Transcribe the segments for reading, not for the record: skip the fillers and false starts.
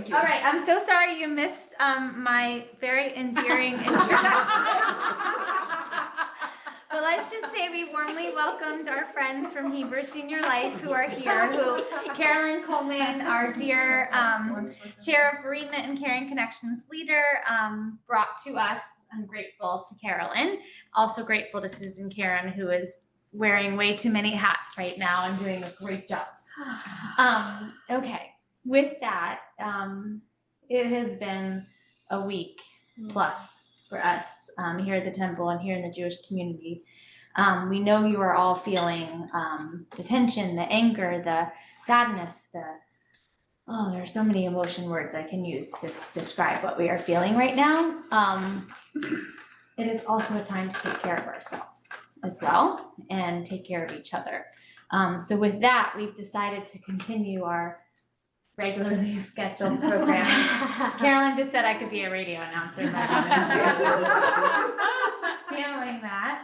Thank you. All right, I'm so sorry you missed my very endearing introduction. But let's just say we warmly welcomed our friends from Hebrew Senior Life who are here, who Carolyn Coleman, our dear Chair of Bereavement and Caring Connections leader, brought to us. I'm grateful to Carolyn, also grateful to Susan Karen, who is wearing way too many hats right now and doing a great job. Okay, with that, it has been a week plus for us here at the temple and here in the Jewish community. We know you are all feeling the tension, the anger, the sadness, there are so many emotion words I can use to describe what we are feeling right now. It is also a time to take care of ourselves as well and take care of each other. So with that, we've decided to continue our regularly scheduled program. Carolyn just said I could be a radio announcer in my channeling that.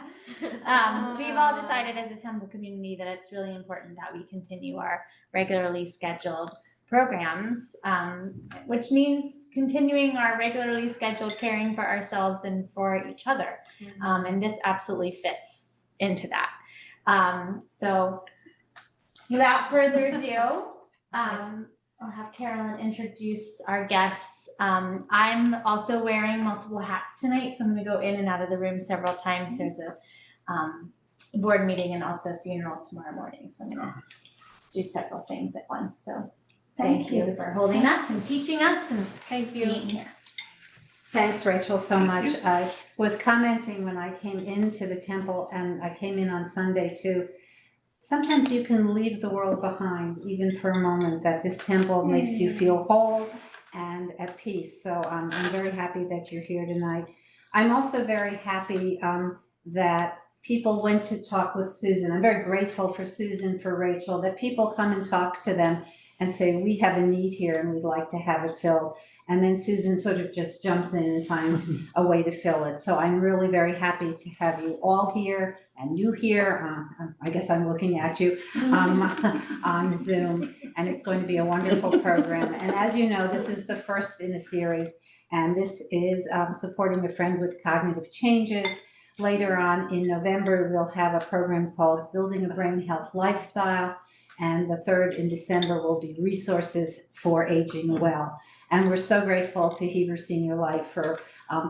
We've all decided as a temple community that it's really important that we continue our regularly scheduled programs, which means continuing our regularly scheduled caring for ourselves and for each other. And this absolutely fits into that. So without further ado, I'll have Carolyn introduce our guests. I'm also wearing multiple hats tonight, so I'm going to go in and out of the room several times. There's a board meeting and also a funeral tomorrow morning, so I'm going to do several things at once. So thank you for holding us and teaching us and being here. Thanks, Rachel, so much. I was commenting when I came into the temple, and I came in on Sunday too. Sometimes you can leave the world behind, even for a moment, that this temple makes you feel whole and at peace. So I'm very happy that you're here tonight. I'm also very happy that people went to talk with Susan. I'm very grateful for Susan, for Rachel, that people come and talk to them and say, we have a need here and we'd like to have it filled. And then Susan sort of just jumps in and finds a way to fill it. So I'm really very happy to have you all here and you here. I guess I'm looking at you on Zoom, and it's going to be a wonderful program. And as you know, this is the first in a series, and this is supporting a friend with cognitive changes. Later on in November, we'll have a program called Building a Brain Health Lifestyle. And the 3rd in December will be Resources for Aging Well. And we're so grateful to Hebrew Senior Life for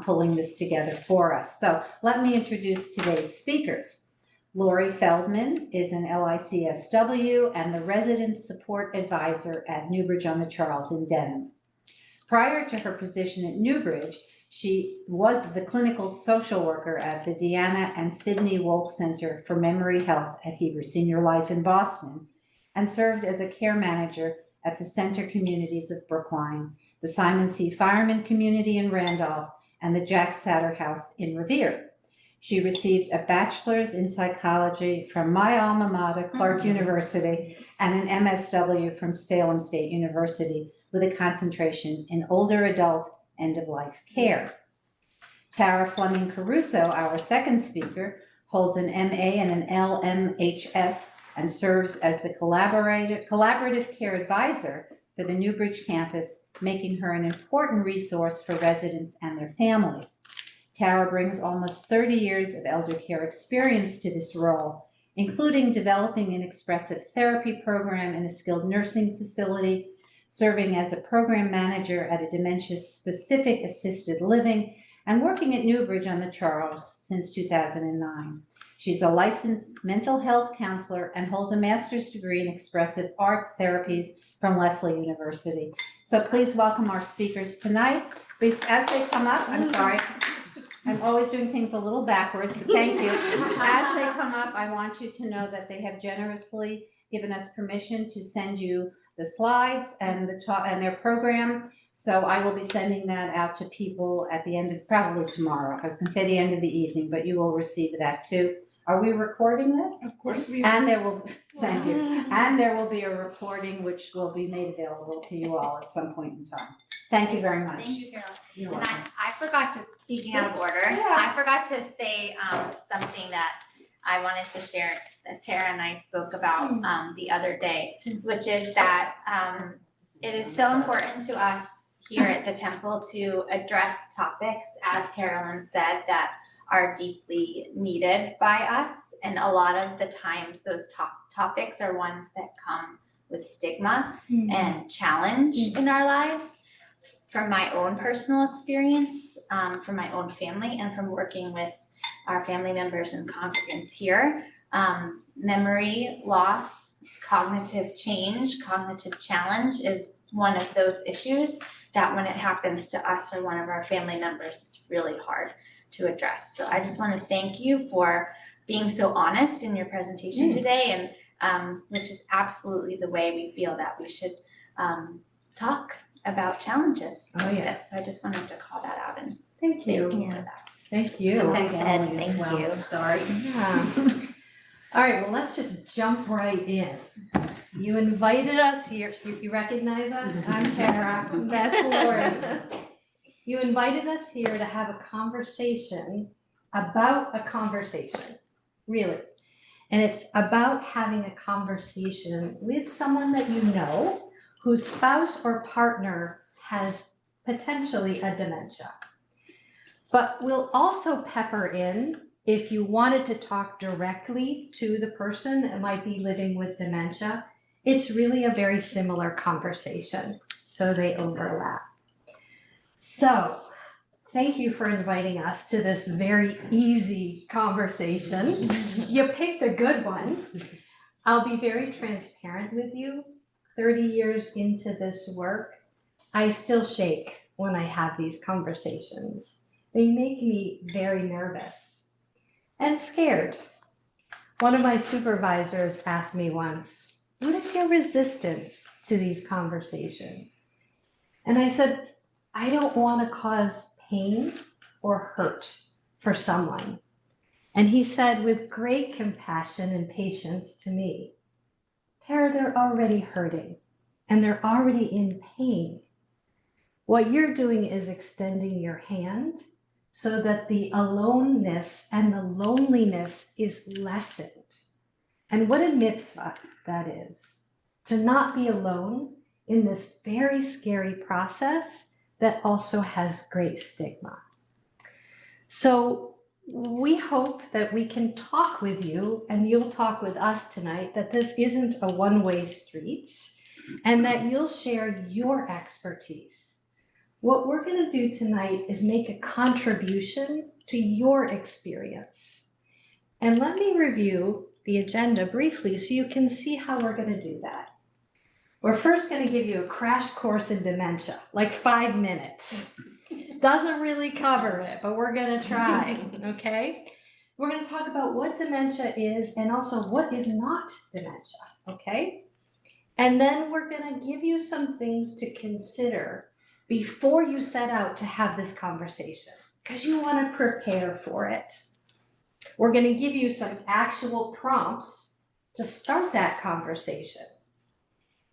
pulling this together for us. So let me introduce today's speakers. Lori Feldman is an LICSW and the Resident Support Advisor at Newbridge on the Charles in Denham. Prior to her position at Newbridge, she was the clinical social worker at the Deanna and Sidney Wolk Center for Memory Health at Hebrew Senior Life in Boston, and served as a care manager at the Center Communities of Brookline, the Simon C. Fireman Community in Randolph, and the Jack Satter House in Revere. She received a bachelor's in psychology from my alma mater, Clark University, and an MSW from Salem State University with a concentration in older adult end-of-life care. Tara Fleming Caruso, our second speaker, holds an MA and an LMHS and serves as the collaborative care advisor for the Newbridge campus, making her an important resource for residents and their families. Tara brings almost 30 years of elder care experience to this role, including developing an expressive therapy program in a skilled nursing facility, serving as a program manager at a dementia-specific assisted living, and working at Newbridge on the Charles since 2009. She's a licensed mental health counselor and holds a master's degree in expressive art therapies from Lesley University. So please welcome our speakers tonight. As they come up, I'm sorry, I'm always doing things a little backwards, but thank you. As they come up, I want you to know that they have generously given us permission to send you the slides and their program. So I will be sending that out to people at the end of, probably tomorrow. I was going to say the end of the evening, but you will receive that too. Are we recording this? Of course we are. And there will, thank you. And there will be a recording which will be made available to you all at some point in time. Thank you very much. Thank you, Carol. You're And welcome. I forgot to, speaking out of order, Yeah. I forgot to say something that I wanted to share that Tara and I spoke about the other day, which is that it is so important to us here at the temple to address topics, as Carolyn said, that are deeply needed by us. And a lot of the times those topics are ones that come with stigma and challenge in our lives. From my own personal experience, from my own family, and from working with our family members and congregants here, memory loss, cognitive change, cognitive challenge is one of those issues that when it happens to us or one of our family members, it's really hard to address. So I just want to thank you for being so honest in your presentation today, and which is absolutely the way we feel that we should talk about challenges like this. So I just wanted to call that out and Thank you. thank you for that. Thank you. Thank Emily, as thank well. you. Sorry. Yeah. All right, well, let's just jump right in. You invited us here, you recognize us? I'm Tara, that's Lori. You invited us here to have a conversation about a conversation, really. And it's about having a conversation with someone that you know whose spouse or partner has potentially a dementia. But we'll also pepper in, if you wanted to talk directly to the person that might be living with dementia, it's really a very similar conversation, so they overlap. So, thank you for inviting us to this very easy conversation. You picked a good one. I'll be very transparent with you. 30 years into this work, I still shake when I have these conversations. They make me very nervous and scared. One of my supervisors asked me once, "What is your resistance to these conversations?" And I said, "I don't want to cause pain or hurt for someone." And he said with great compassion and patience to me, "Tara, they're already hurting and they're already in pain. What you're doing is extending your hand so that the aloneness and the loneliness is lessened." And what a mitzvah that is, to not be alone in this very scary process that also has great stigma. So we hope that we can talk with you, and you'll talk with us tonight, that this isn't a one-way street, and that you'll share your expertise. What we're going to do tonight is make a contribution to your experience. And let me review the agenda briefly so you can see how we're going to do that. We're first going to give you a crash course in dementia, like 5 minutes. Doesn't really cover it, but we're going to try, okay? We're going to talk about what dementia is and also what is not dementia, okay? And then we're going to give you some things to consider before you set out to have this conversation, because you want to prepare for it. We're going to give you some actual prompts to start that conversation.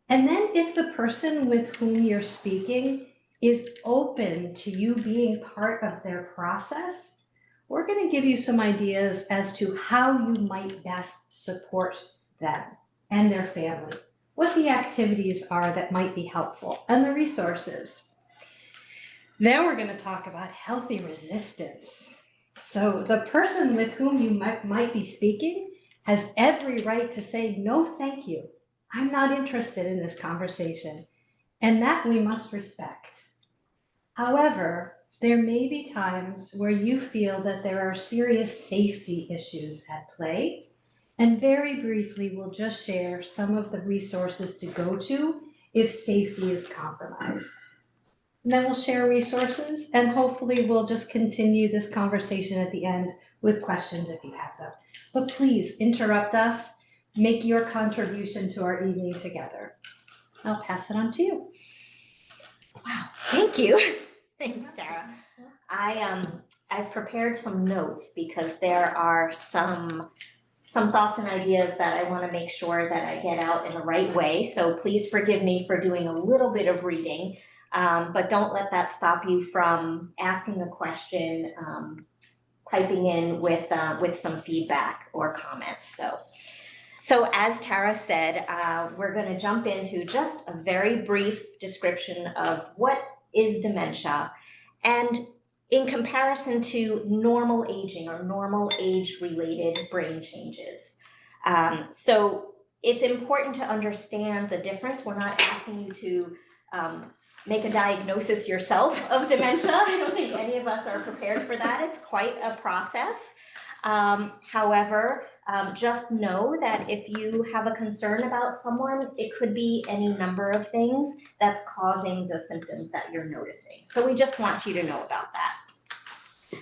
And then if the person with whom you're speaking is open to you being part of their process, we're going to give you some ideas as to how you might best support them and their family, what the activities are that might be helpful, and the resources. Then we're going to talk about healthy resistance. So the person with whom you might be speaking has every right to say, "No, thank you. I'm not interested in this conversation." And that we must respect. However, there may be times where you feel that there are serious safety issues at play. And very briefly, we'll just share some of the resources to go to if safety is compromised. And then we'll share resources, and hopefully we'll just continue this conversation at the end with questions if you have them. But please interrupt us, make your contribution to our evening together. I'll pass it on to you. Wow, thank you. Thanks, Tara. I've prepared some notes because there are some thoughts and ideas that I want to make sure that I get out in the right way. So please forgive me for doing a little bit of reading, but don't let that stop you from asking a question, piping in with some feedback or comments. So as Tara said, we're going to jump into just a very brief description of what is dementia, and in comparison to normal aging or normal age-related brain changes. So it's important to understand the difference. We're not asking you to make a diagnosis yourself of dementia. I don't think any of us are prepared for that. It's quite a process. However, just know that if you have a concern about someone, it could be any number of things that's causing the symptoms that you're noticing. So we just want you to know about that.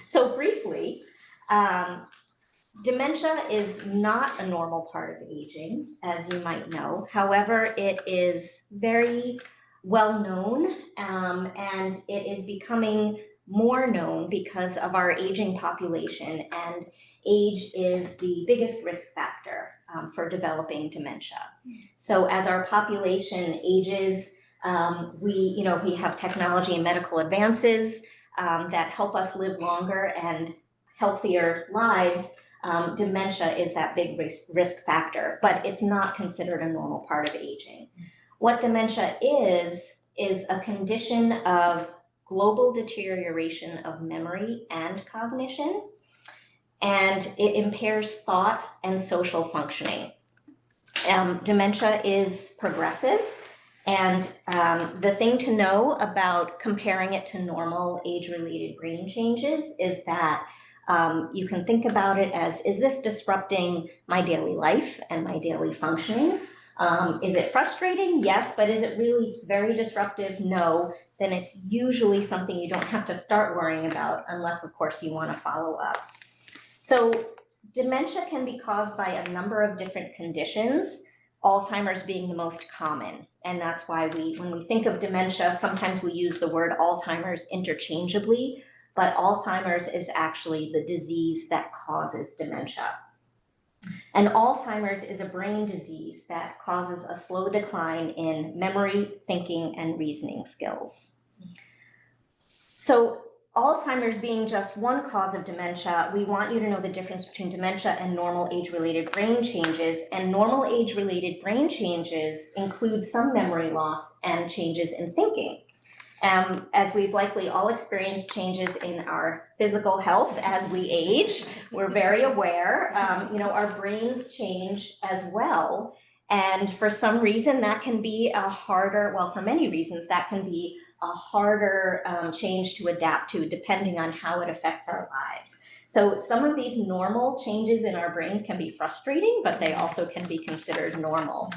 So briefly, dementia is not a normal part of aging, as you might know. However, it is very well known, and it is becoming more known because of our aging population, and age is the biggest risk factor for developing dementia. So as our population ages, we have technology and medical advances that help us live longer and healthier lives. Dementia is that big risk factor, but it's not considered a normal part of aging. What dementia is a condition of global deterioration of memory and cognition, and it impairs thought and social functioning. Dementia is progressive, and the thing to know about comparing it to normal age-related brain changes is that you can think about it as, is this disrupting my daily life and my daily functioning? Is it frustrating? Yes, but is it really very disruptive? No. Then it's usually something you don't have to start worrying about unless, of course, you want to follow up. So dementia can be caused by a number of different conditions, Alzheimer's being the most common. And that's why when we think of dementia, sometimes we use the word Alzheimer's interchangeably, but Alzheimer's is actually the disease that causes dementia. And Alzheimer's is a brain disease that causes a slow decline in memory, thinking, and reasoning skills. So Alzheimer's being just one cause of dementia, we want you to know the difference between dementia and normal age-related brain changes. And normal age-related brain changes include some memory loss and changes in thinking. As we've likely all experienced changes in our physical health as we age, we're very aware, our brains change as well. And for some reason that can be for many reasons, that can be a harder change to adapt to depending on how it affects our lives. So some of these normal changes in our brains can be frustrating, but they also can be considered normal.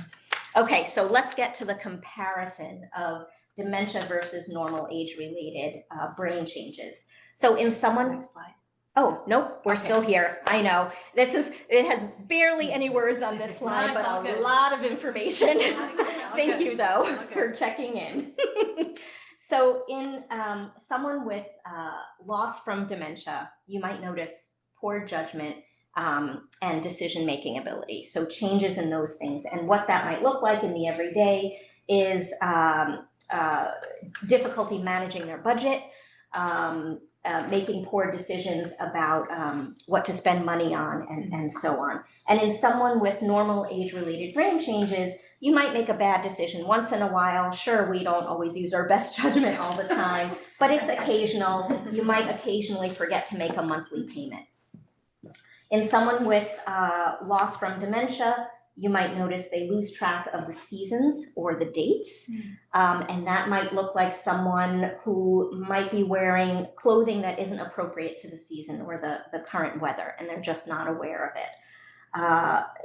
Okay, so let's get to the comparison of dementia versus normal age-related brain changes. So in someone, Next slide. oh, nope, we're still here. I know. It has barely any words on this slide, No, but it's all a good. lot of information. Thank Okay. you though Okay. for checking in. So in someone with loss from dementia, you might notice poor judgment and decision-making ability. So changes in those things. And what that might look like in the everyday is difficulty managing their budget, making poor decisions about what to spend money on, and so on. And in someone with normal age-related brain changes, you might make a bad decision once in a while. Sure, we don't always use our best judgment all the time, but it's occasional. You might occasionally forget to make a monthly payment. In someone with loss from dementia, you might notice they lose track of the seasons or the dates. And that might look like someone who might be wearing clothing that isn't appropriate to the season or the current weather, and they're just not aware of it.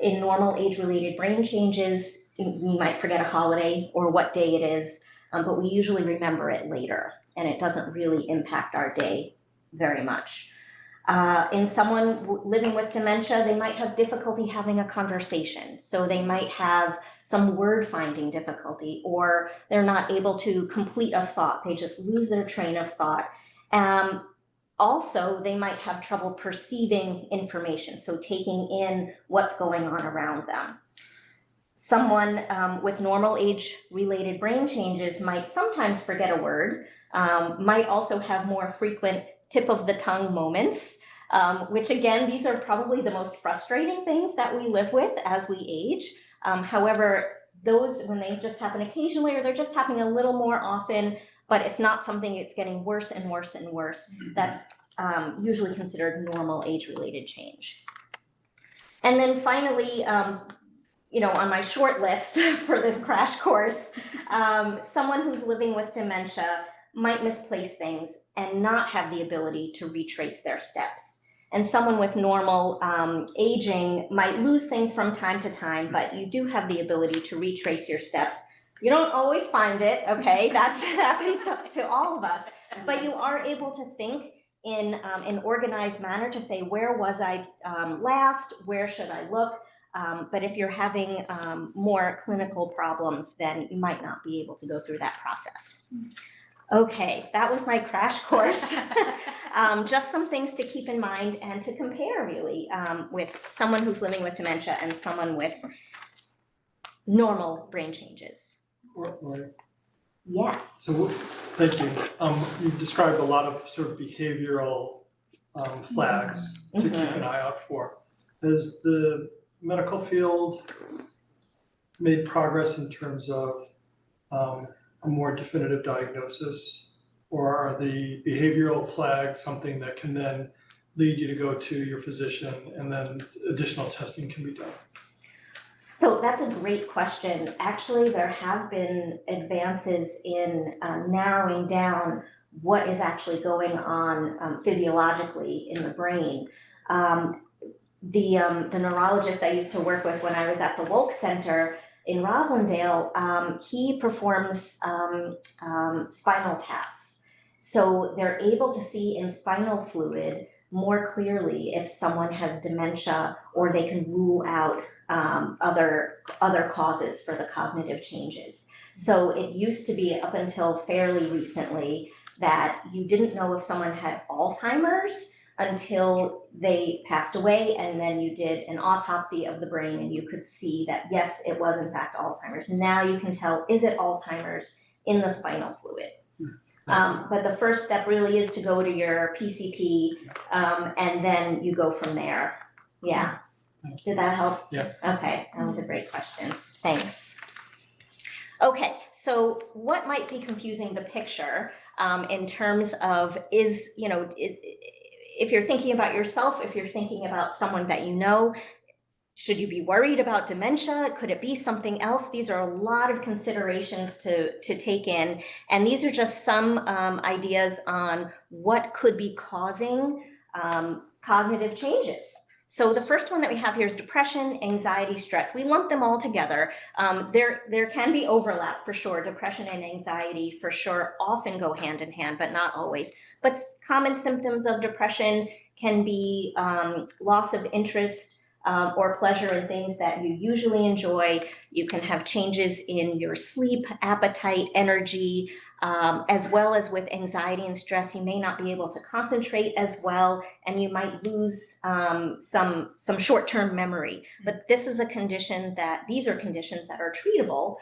In normal age-related brain changes, you might forget a holiday or what day it is, but we usually remember it later, and it doesn't really impact our day very much. In someone living with dementia, they might have difficulty having a conversation. So they might have some word finding difficulty, or they're not able to complete a thought. They just lose their train of thought. Also, they might have trouble perceiving information, so taking in what's going on around them. Someone with normal age-related brain changes might sometimes forget a word, might also have more frequent tip of the tongue moments, which again, these are probably the most frustrating things that we live with as we age. However, those, when they just happen occasionally or they're just happening a little more often, but it's not something that's getting worse and worse and worse. That's usually considered normal age-related change. And then finally, you know, on my short list for this crash course, someone who's living with dementia might misplace things and not have the ability to retrace their steps. And someone with normal aging might lose things from time to time, but you do have the ability to retrace your steps. You don't always find it, okay? That happens to all of us, but you are able to think in an organized manner to say, where was I last? Where should I look? But if you're having more clinical problems, then you might not be able to go through that process. Okay, that was my crash course. Just some things to keep in mind and to compare really with someone who's living with dementia and someone with normal brain changes. Right. Yes. So, thank you. You described a lot of sort of behavioral flags to keep an eye out for. Has the medical field made progress in terms of a more definitive diagnosis, or are the behavioral flags something that can then lead you to go to your physician and then additional testing can be done? So that's a great question. Actually, there have been advances in narrowing down what is actually going on physiologically in the brain. The neurologist I used to work with when I was at the Wolk Center in Roslindale, he performs spinal taps. So they're able to see in spinal fluid more clearly if someone has dementia, or they can rule out other causes for the cognitive changes. So it used to be up until fairly recently that you didn't know if someone had Alzheimer's until they passed away, and then you did an autopsy of the brain and you could see that yes, it was in fact Alzheimer's. Now you can tell, is it Alzheimer's in the spinal fluid? But the first step really is to go to your PCP, and then you go from there. Yeah. Did that help? Yeah. Okay, that was a great question. Thanks. Okay, so what might be confusing the picture in terms of if you're thinking about yourself, if you're thinking about someone that you know, should you be worried about dementia? Could it be something else? These are a lot of considerations to take in. And these are just some ideas on what could be causing cognitive changes. So the first one that we have here is depression, anxiety, stress. We lump them all together. There can be overlap for sure. Depression and anxiety for sure often go hand in hand, but not always. But common symptoms of depression can be loss of interest or pleasure in things that you usually enjoy. You can have changes in your sleep, appetite, energy, as well as with anxiety and stress. You may not be able to concentrate as well, and you might lose some short-term memory. But this is a condition these are conditions that are treatable.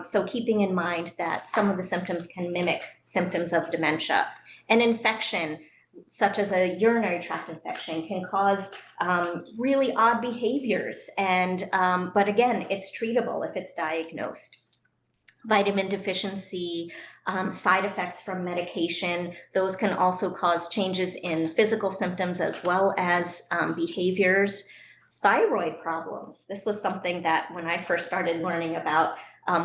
So keeping in mind that some of the symptoms can mimic symptoms of dementia. An infection, such as a urinary tract infection, can cause really odd behaviors, but again, it's treatable if it's diagnosed. Vitamin deficiency, side effects from medication, those can also cause changes in physical symptoms as well as behaviors. Thyroid problems. This was something that when I first started learning about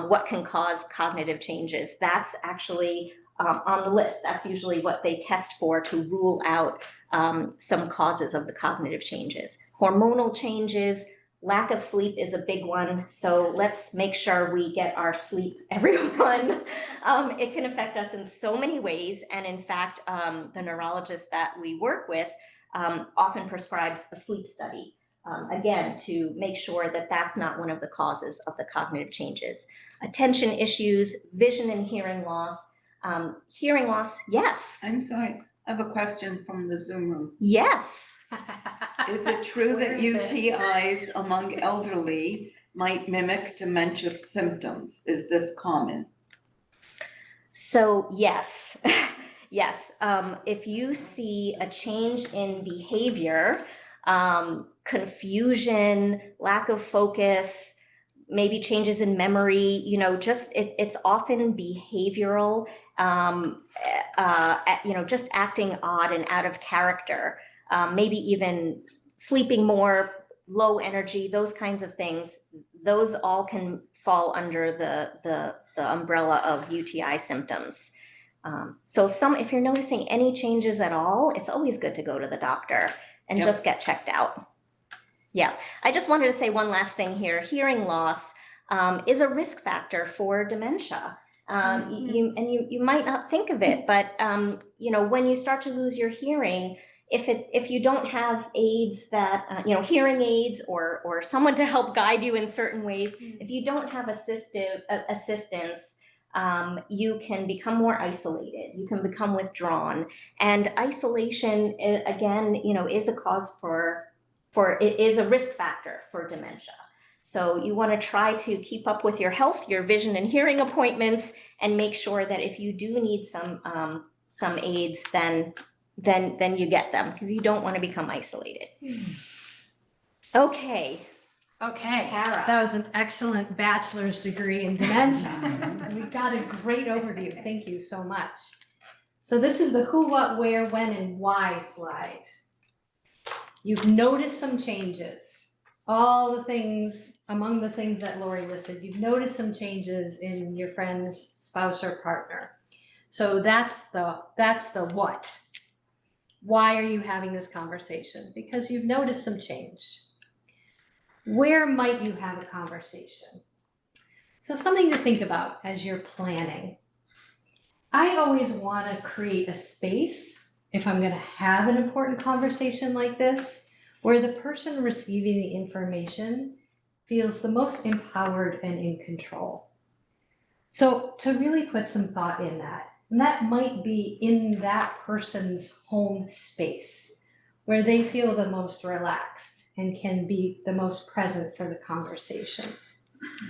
what can cause cognitive changes, that's actually on the list. That's usually what they test for to rule out some causes of the cognitive changes. Hormonal changes, lack of sleep is a big one. So let's make sure we get our sleep, everyone. It can affect us in so many ways. And in fact, the neurologist that we work with often prescribes a sleep study, again, to make sure that that's not one of the causes of the cognitive changes. Attention issues, vision and hearing loss. Hearing loss, yes. I'm sorry, I have a question from the Zoom room. Yes. Is it true that UTIs among elderly might mimic dementia symptoms? Is this common? So yes, yes. If you see a change in behavior, confusion, lack of focus, maybe changes in memory, it's often behavioral just acting odd and out of character, maybe even sleeping more, low energy, those kinds of things, those all can fall under the umbrella of UTI symptoms. So if you're noticing any changes at all, it's always good to go to the doctor and just get checked out. Yeah, I just wanted to say one last thing here. Hearing loss is a risk factor for dementia. You might not think of it, but when you start to lose your hearing, if you don't have aids that hearing aids or someone to help guide you in certain ways, if you don't have assistance, you can become more isolated. You can become withdrawn, and isolation again, is a cause it is a risk factor for dementia. So you want to try to keep up with your health, your vision and hearing appointments, and make sure that if you do need some aids, then you get them, because you don't want to become isolated. Okay, Tara. That was an excellent bachelor's degree in dementia. We got a great overview. Thank you so much. So this is the who, what, where, when, and why slide. You've noticed some changes. All the things, among the things that Lori listed, you've noticed some changes in your friend's spouse or partner. So that's the what. Why are you having this conversation? Because you've noticed some change. Where might you have a conversation? So something to think about as you're planning. I always want to create a space, if I'm going to have an important conversation like this, where the person receiving the information feels the most empowered and in control. So to really put some thought in that, and that might be in that person's home space, where they feel the most relaxed and can be the most present for the conversation,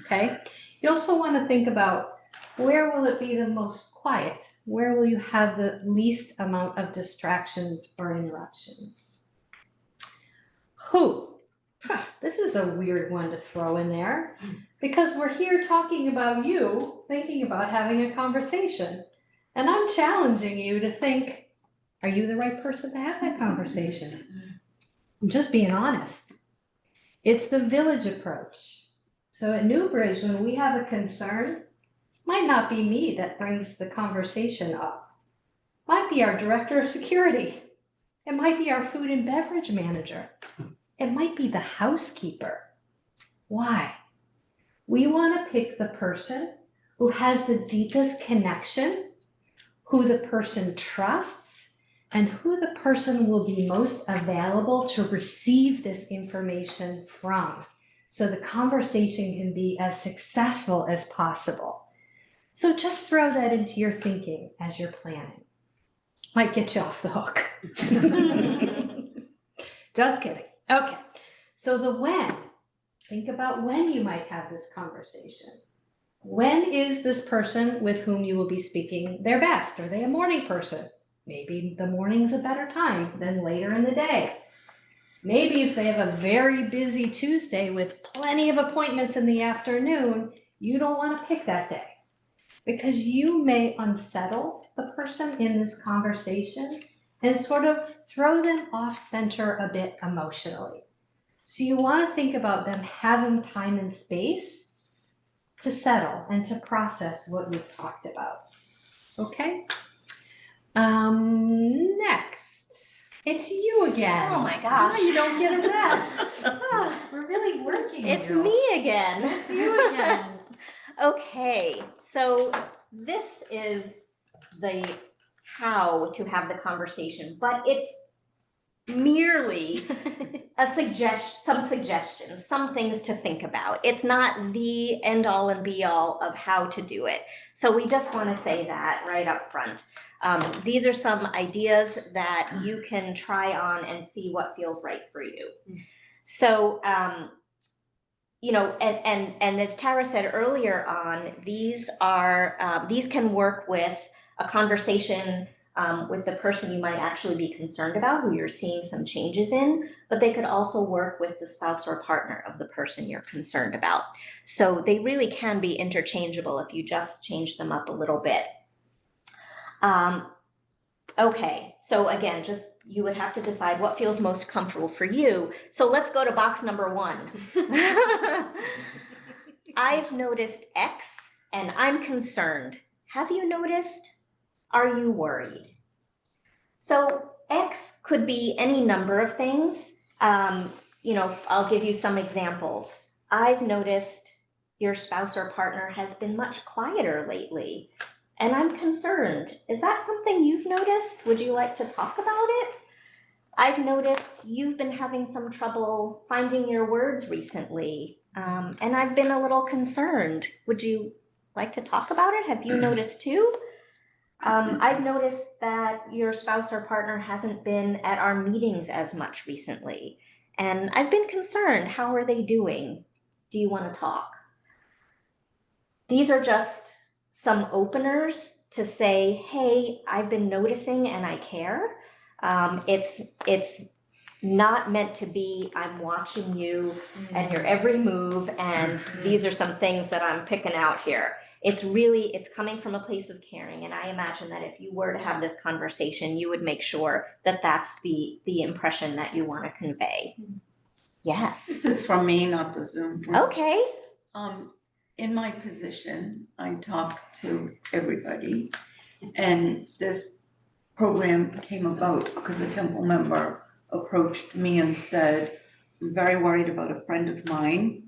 okay? You also want to think about, where will it be the most quiet? Where will you have the least amount of distractions or interruptions? Who? This is a weird one to throw in there, because we're here talking about you, thinking about having a conversation. And I'm challenging you to think, are you the right person to have that conversation? I'm just being honest. It's the village approach. So at Newbridge, when we have a concern, might not be me that brings the conversation up. Might be our director of security. It might be our food and beverage manager. It might be the housekeeper. Why? We want to pick the person who has the deepest connection, who the person trusts, and who the person will be most available to receive this information from, so the conversation can be as successful as possible. So just throw that into your thinking as you're planning. Might get you off the hook. Just kidding. Okay, so the when. Think about when you might have this conversation. When is this person with whom you will be speaking their best? Are they a morning person? Maybe the morning's a better time than later in the day. Maybe if they have a very busy Tuesday with plenty of appointments in the afternoon, you don't want to pick that day, because you may unsettle the person in this conversation and sort of throw them off center a bit emotionally. So you want to think about them having time and space to settle and to process what you've talked about. Okay? Next, it's you again. Oh my gosh. Oh, you don't get a rest. We're really working. It's you. me again. It's you again. Okay, so this is the how to have the conversation, but it's merely some suggestions, some things to think about. It's not the end all and be all of how to do it. So we just want to say that right up front. These are some ideas that you can try on and see what feels right for you. So, and as Tara said earlier on, these can work with a conversation with the person you might actually be concerned about, who you're seeing some changes in, but they could also work with the spouse or partner of the person you're concerned about. So they really can be interchangeable if you just change them up a little bit. Okay, so again, just you would have to decide what feels most comfortable for you. So let's go to box number 1. I've noticed X and I'm concerned. Have you noticed? Are you worried? So X could be any number of things. I'll give you some examples. I've noticed your spouse or partner has been much quieter lately, and I'm concerned. Is that something you've noticed? Would you like to talk about it? I've noticed you've been having some trouble finding your words recently, and I've been a little concerned. Would you like to talk about it? Have you noticed too? I've noticed that your spouse or partner hasn't been at our meetings as much recently, and I've been concerned. How are they doing? Do you want to talk? These are just some openers to say, hey, I've been noticing and I care. It's not meant to be, I'm watching you and your every move, and these are some things that I'm picking out here. It's coming from a place of caring, and I imagine that if you were to have this conversation, you would make sure that that's the impression that you want to convey. Yes. This is from me, not the Zoom group. Okay. In my position, I talk to everybody, and this program came about because a temple member approached me and said, I'm very worried about a friend of mine.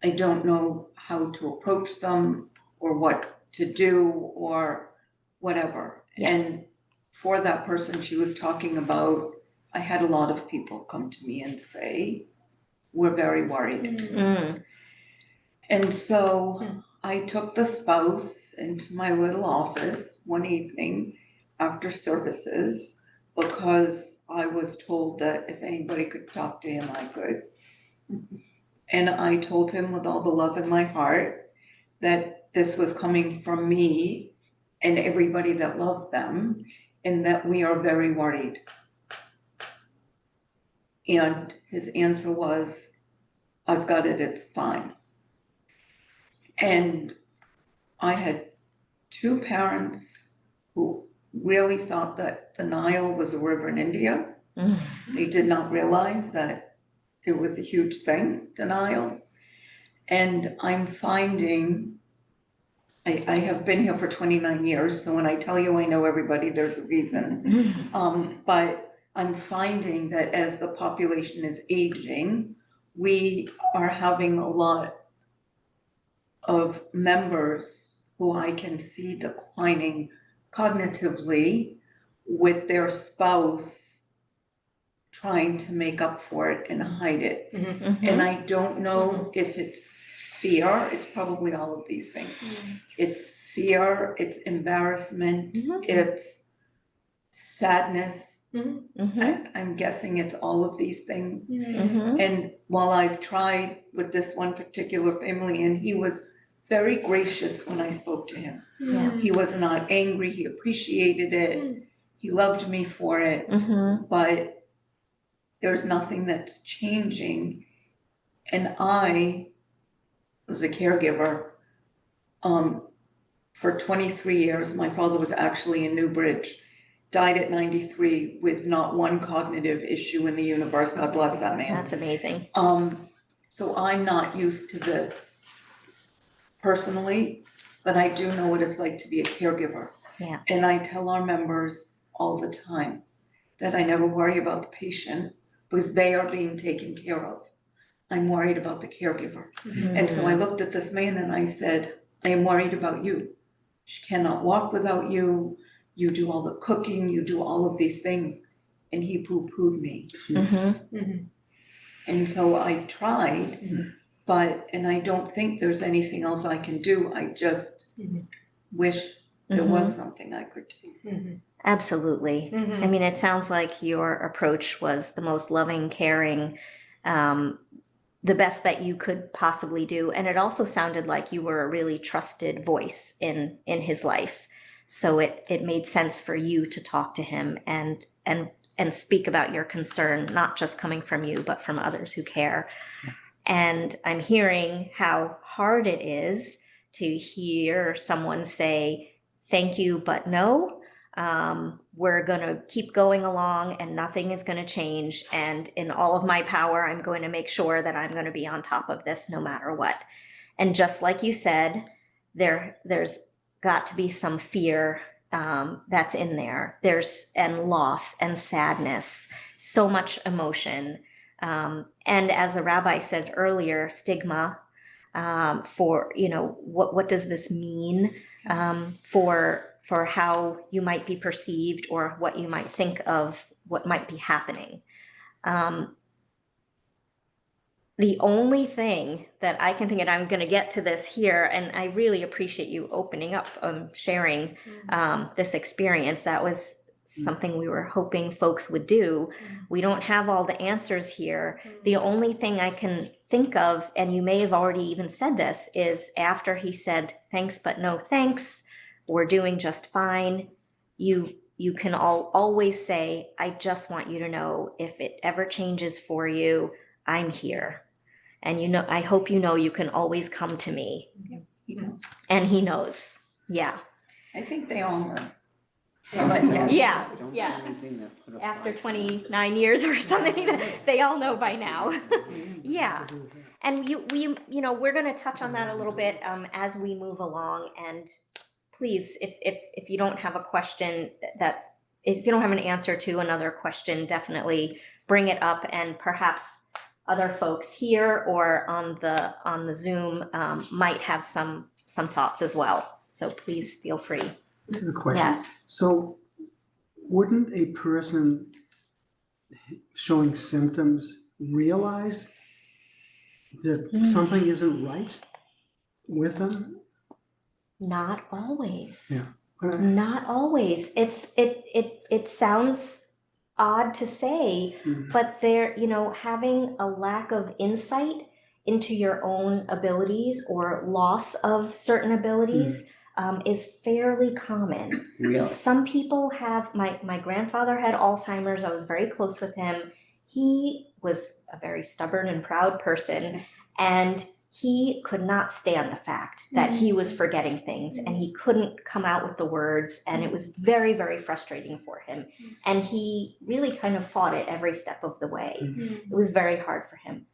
I don't know how to approach them or what to do or whatever. Yeah. And for that person she was talking about, I had a lot of people come to me and say, we're very worried. Mm. And so I took the spouse into my little office one evening after services because I was told that if anybody could talk to him, I could. And I told him with all the love in my heart that this was coming from me and everybody that loved them, and that we are very worried. And his answer was, I've got it, it's fine. And I had 2 parents who really thought that the Nile was a river in India. Mm. They did not realize that it was a huge thing, the Nile. And I'm finding, I have been here for 29 years, so when I tell you I know everybody, there's a reason. But I'm finding that as the population is aging, we are having a lot of members who I can see declining cognitively with their spouse trying to make up for it and hide it. Mm-hmm. And I don't know if it's fear, it's probably all of these things. It's fear, it's embarrassment, Mhm. it's sadness. Mm-hmm. I'm guessing it's all of these things. Mm-hmm. And while I've tried with this one particular family, and he was very gracious when I spoke to him. Yeah. He was not angry, he appreciated it, he loved me for it, Mm-hmm. but there's nothing that's changing. And I was a caregiver for 23 years. My father was actually in Newbridge, died at 93 with not one cognitive issue in the universe. God bless that man. That's amazing. So I'm not used to this personally, but I do know what it's like to be a caregiver. Yeah. And I tell our members all the time that I never worry about the patient because they are being taken care of. I'm worried about the caregiver. And so I looked at this man and I said, I am worried about you. She cannot walk without you. You do all the cooking, you do all of these things. And he poo-pooed me. Mm-hmm. And so I tried, and I don't think there's anything else I can do. I just wish there was something I could do. Absolutely. I mean, it sounds like your approach was the most loving, caring, the best that you could possibly do. And it also sounded like you were a really trusted voice in his life. So it made sense for you to talk to him and speak about your concern, not just coming from you, but from others who care. And I'm hearing how hard it is to hear someone say, thank you, but no. We're gonna keep going along and nothing is gonna change. And in all of my power, I'm going to make sure that I'm gonna be on top of this no matter what. And just like you said, there's got to be some fear that's in there. And loss and sadness, so much emotion. And as the rabbi said earlier, stigma for, what does this mean for how you might be perceived or what you might think of what might be happening. The only thing that I can think, and I'm going to get to this here, and I really appreciate you opening up, sharing this experience. That was something we were hoping folks would do. We don't have all the answers here. The only thing I can think of, and you may have already even said this, is after he said, thanks, but no thanks, we're doing just fine. You can always say, I just want you to know if it ever changes for you, I'm here. And I hope you can always come to me. And he knows. Yeah. I think they all know. Yeah. After 29 years or something, they all know by now. Yeah. And we're going to touch on that a little bit as we move along. And please, if you don't have a question, if you don't have an answer to another question, definitely bring it up, and perhaps other folks here or on the Zoom might have some thoughts as well. So please feel free. This is a question. Yes. So wouldn't a person showing symptoms realize that something isn't right with them? Not always. Yeah. Not always. It sounds odd to say, but having a lack of insight into your own abilities or loss of certain abilities is fairly common. Really? Some people have, my grandfather had Alzheimer's. I was very close with him. He was a very stubborn and proud person, and he could not stand the fact that he was forgetting things and he couldn't come out with the words, and it was very, very frustrating for him. And he really kind of fought it every step of the way. It was very hard for him.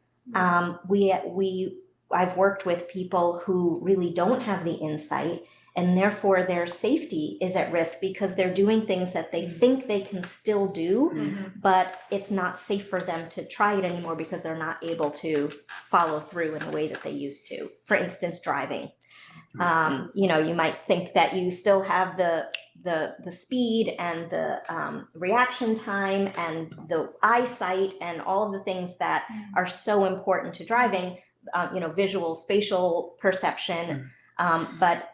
I've worked with people who really don't have the insight, and therefore their safety is at risk because they're doing things that they think they can still do, but it's not safe for them to try it anymore because they're not able to follow through in the way that they used to. For instance, driving. You might think that you still have the speed and the reaction time and the eyesight and all of the things that are so important to driving, visual, spatial perception. But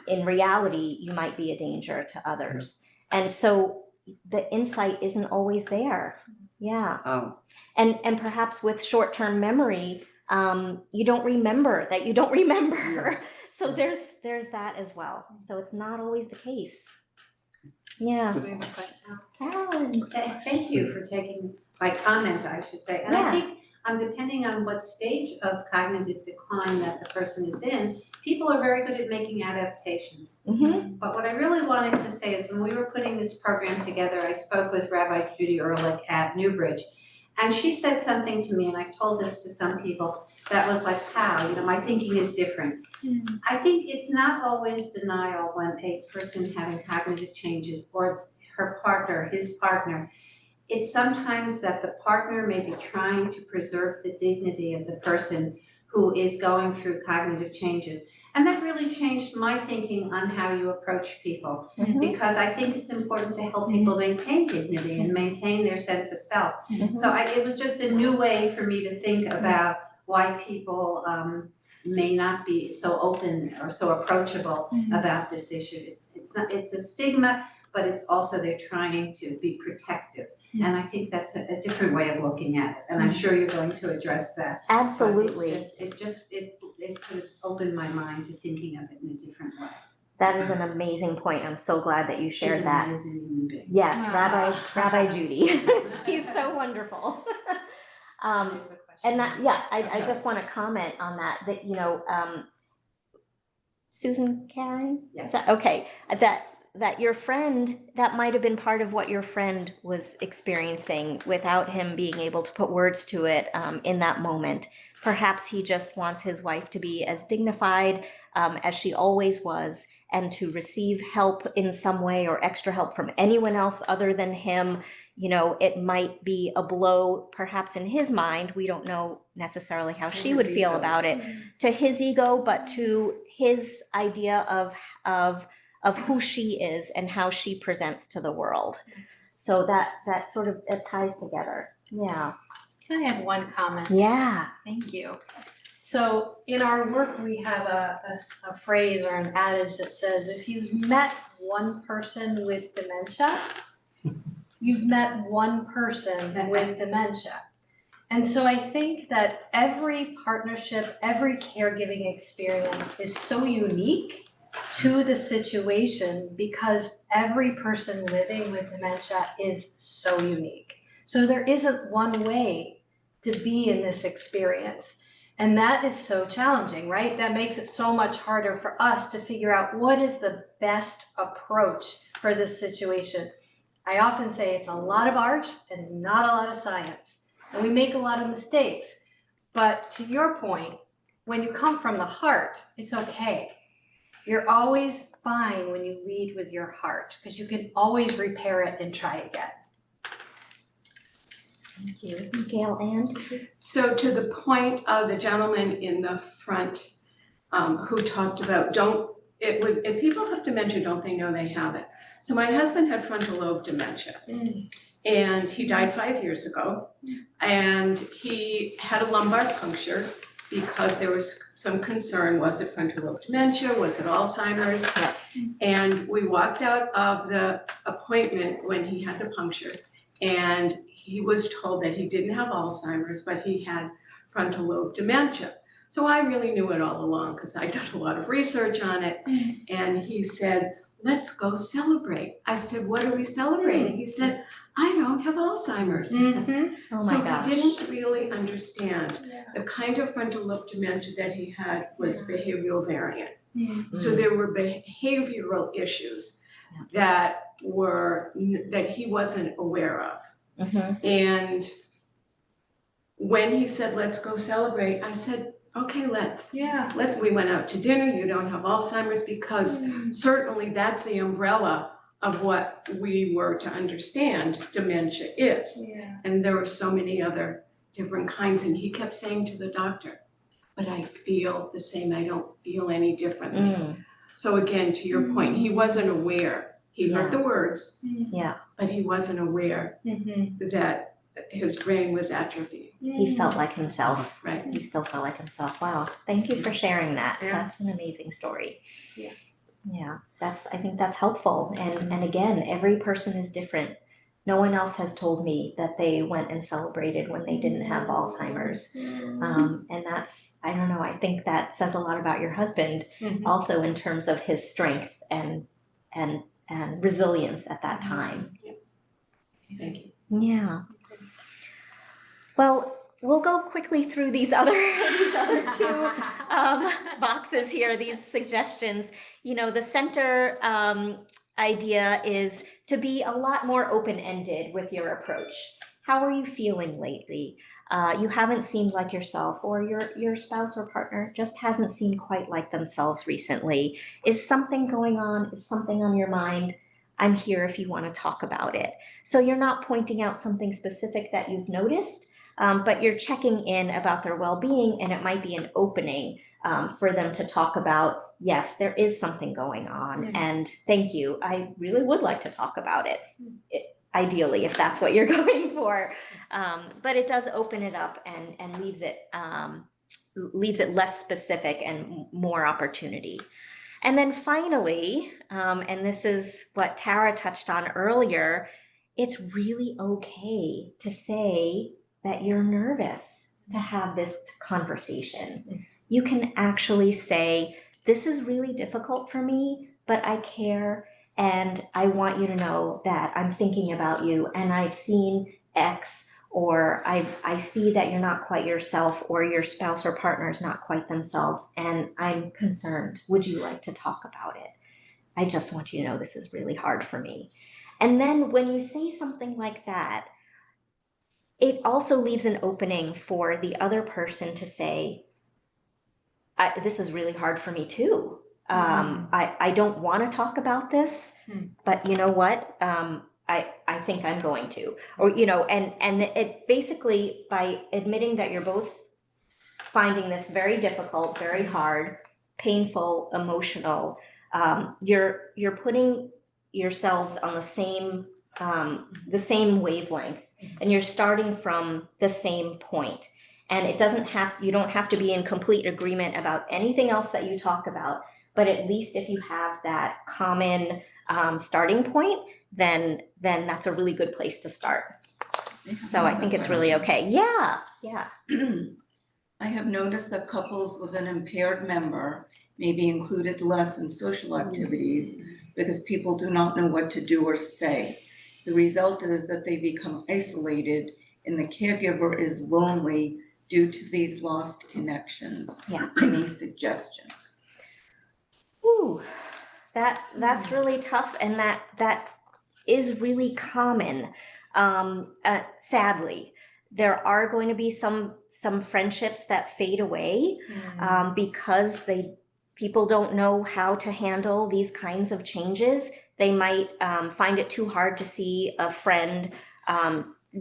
in reality, you might be a danger to others. And so the insight isn't always there. Yeah. Oh. And perhaps with short-term memory, you don't remember that you don't remember. So there's that as well. So it's not always the case. Yeah. We have a question. Carolyn. Thank you for taking my comments, I should say. And I think depending on what stage of cognitive decline that the person is in, people are very good at making adaptations. But what I really wanted to say is when we were putting this program together, I spoke with Rabbi Judy Ehrlich at Newbridge, and she said something to me, and I told this to some people, that was like, how, my thinking is different. I think it's not always denial when a person having cognitive changes or her partner, his partner. It's sometimes that the partner may be trying to preserve the dignity of the person who is going through cognitive changes. And that really changed my thinking on how you approach people, because I think it's important to help people maintain dignity and maintain their sense of self. So it was just a new way for me to think about why people may not be so open or so approachable about this issue. It's a stigma, but it's also they're trying to be protective. And I think that's a different way of looking at it. And I'm sure you're going to address that. Absolutely. It sort of opened my mind to thinking of it in a different way. That is an amazing point. I'm so glad that you shared that. She's an amazing human being. Yes, Rabbi Judy. She's so wonderful. And that, I just want to comment on that, Susan Karen? Yes. Okay, that your friend, that might have been part of what your friend was experiencing without him being able to put words to it in that moment. Perhaps he just wants his wife to be as dignified as she always was, and to receive help in some way or extra help from anyone else other than him. You know, it might be a blow, perhaps in his mind. We don't know necessarily how she would feel about it, to his ego, but to his idea of who she is and how she presents to the world. So that sort of, it ties together. Yeah. Can I have one comment? Yeah. Thank you. So in our work, we have a phrase or an adage that says, if you've met one person with dementia, you've met one person with dementia. And so I think that every partnership, every caregiving experience is so unique to the situation because every person living with dementia is so unique. So there isn't one way to be in this experience. And that is so challenging, right? That makes it so much harder for us to figure out what is the best approach for this situation. I often say it's a lot of art and not a lot of science. And we make a lot of mistakes. But to your point, when you come from the heart, it's okay. You're always fine when you lead with your heart because you can always repair it and try again. Thank you. Gail, and? So to the point of the gentleman in the front who talked about if people have dementia, don't they know they have it? So my husband had frontal lobe dementia and he died 5 years ago, and he had a lumbar puncture because there was some concern, was it frontal lobe dementia, was it Alzheimer's? And we walked out of the appointment when he had the puncture, and he was told that he didn't have Alzheimer's, but he had frontal lobe dementia. So I really knew it all along because I'd done a lot of research on it. And he said, let's go celebrate. I said, what are we celebrating? He said, I don't have Alzheimer's. Oh my So gosh. he didn't really understand the kind of frontal lobe dementia that he had was behavioral variant. So there were behavioral issues that he wasn't aware of. And when he said, let's go celebrate, I said, okay, let's. We went out to dinner, you don't have Alzheimer's, because certainly that's the umbrella of what we were to understand dementia is. And there were so many other different kinds, and he kept saying to the doctor, but I feel the same, I don't feel any differently. So again, to your point, he wasn't aware. He heard the words, but he wasn't aware that his brain was atrophied. He felt like himself. Right. He still felt like himself. Wow. Thank you for sharing that. That's an amazing story. Yeah, I think that's helpful. And again, every person is different. No one else has told me that they went and celebrated when they didn't have Alzheimer's. And that's, I don't know, I think that says a lot about your husband also in terms of his strength and resilience at that time. Thank you. Yeah. Well, we'll go quickly through these other two boxes here, these suggestions. You know, the center idea is to be a lot more open-ended with your approach. How are you feeling lately? You haven't seemed like yourself, or your spouse or partner just hasn't seemed quite like themselves recently. Is something going on? Is something on your mind? I'm here if you want to talk about it. So you're not pointing out something specific that you've noticed, but you're checking in about their well-being, and it might be an opening for them to talk about, yes, there is something going on, and thank you. I really would like to talk about it, ideally, if that's what you're going for. But it does open it up and leaves it less specific and more opportunity. And then finally, and this is what Tara touched on earlier, it's really okay to say that you're nervous to have this conversation. You can actually say, this is really difficult for me, but I care, and I want you to know that I'm thinking about you, and I've seen X, or I see that you're not quite yourself, or your spouse or partner is not quite themselves, and I'm concerned. Would you like to talk about it? I just want you to know this is really hard for me. And then when you say something like that, it also leaves an opening for the other person to say, this is really hard for me too. I don't want to talk about this, but you know what? I think I'm going to, or, you know, and it basically, by admitting that you're both finding this very difficult, very hard, painful, emotional, you're putting yourselves on the same wavelength, and you're starting from the same point. And you don't have to be in complete agreement about anything else that you talk about, but at least if you have that common starting point, then that's a really good place to start. So I think it's really okay. Yeah. I have noticed that couples with an impaired member may be included less in social activities because people do not know what to do or say. The result is that they become isolated and the caregiver is lonely due to these lost connections. Yeah. Any suggestions? Ooh, that's really tough, and that is really common. Sadly, there are going to be some friendships that fade away because people don't know how to handle these kinds of changes. They might find it too hard to see a friend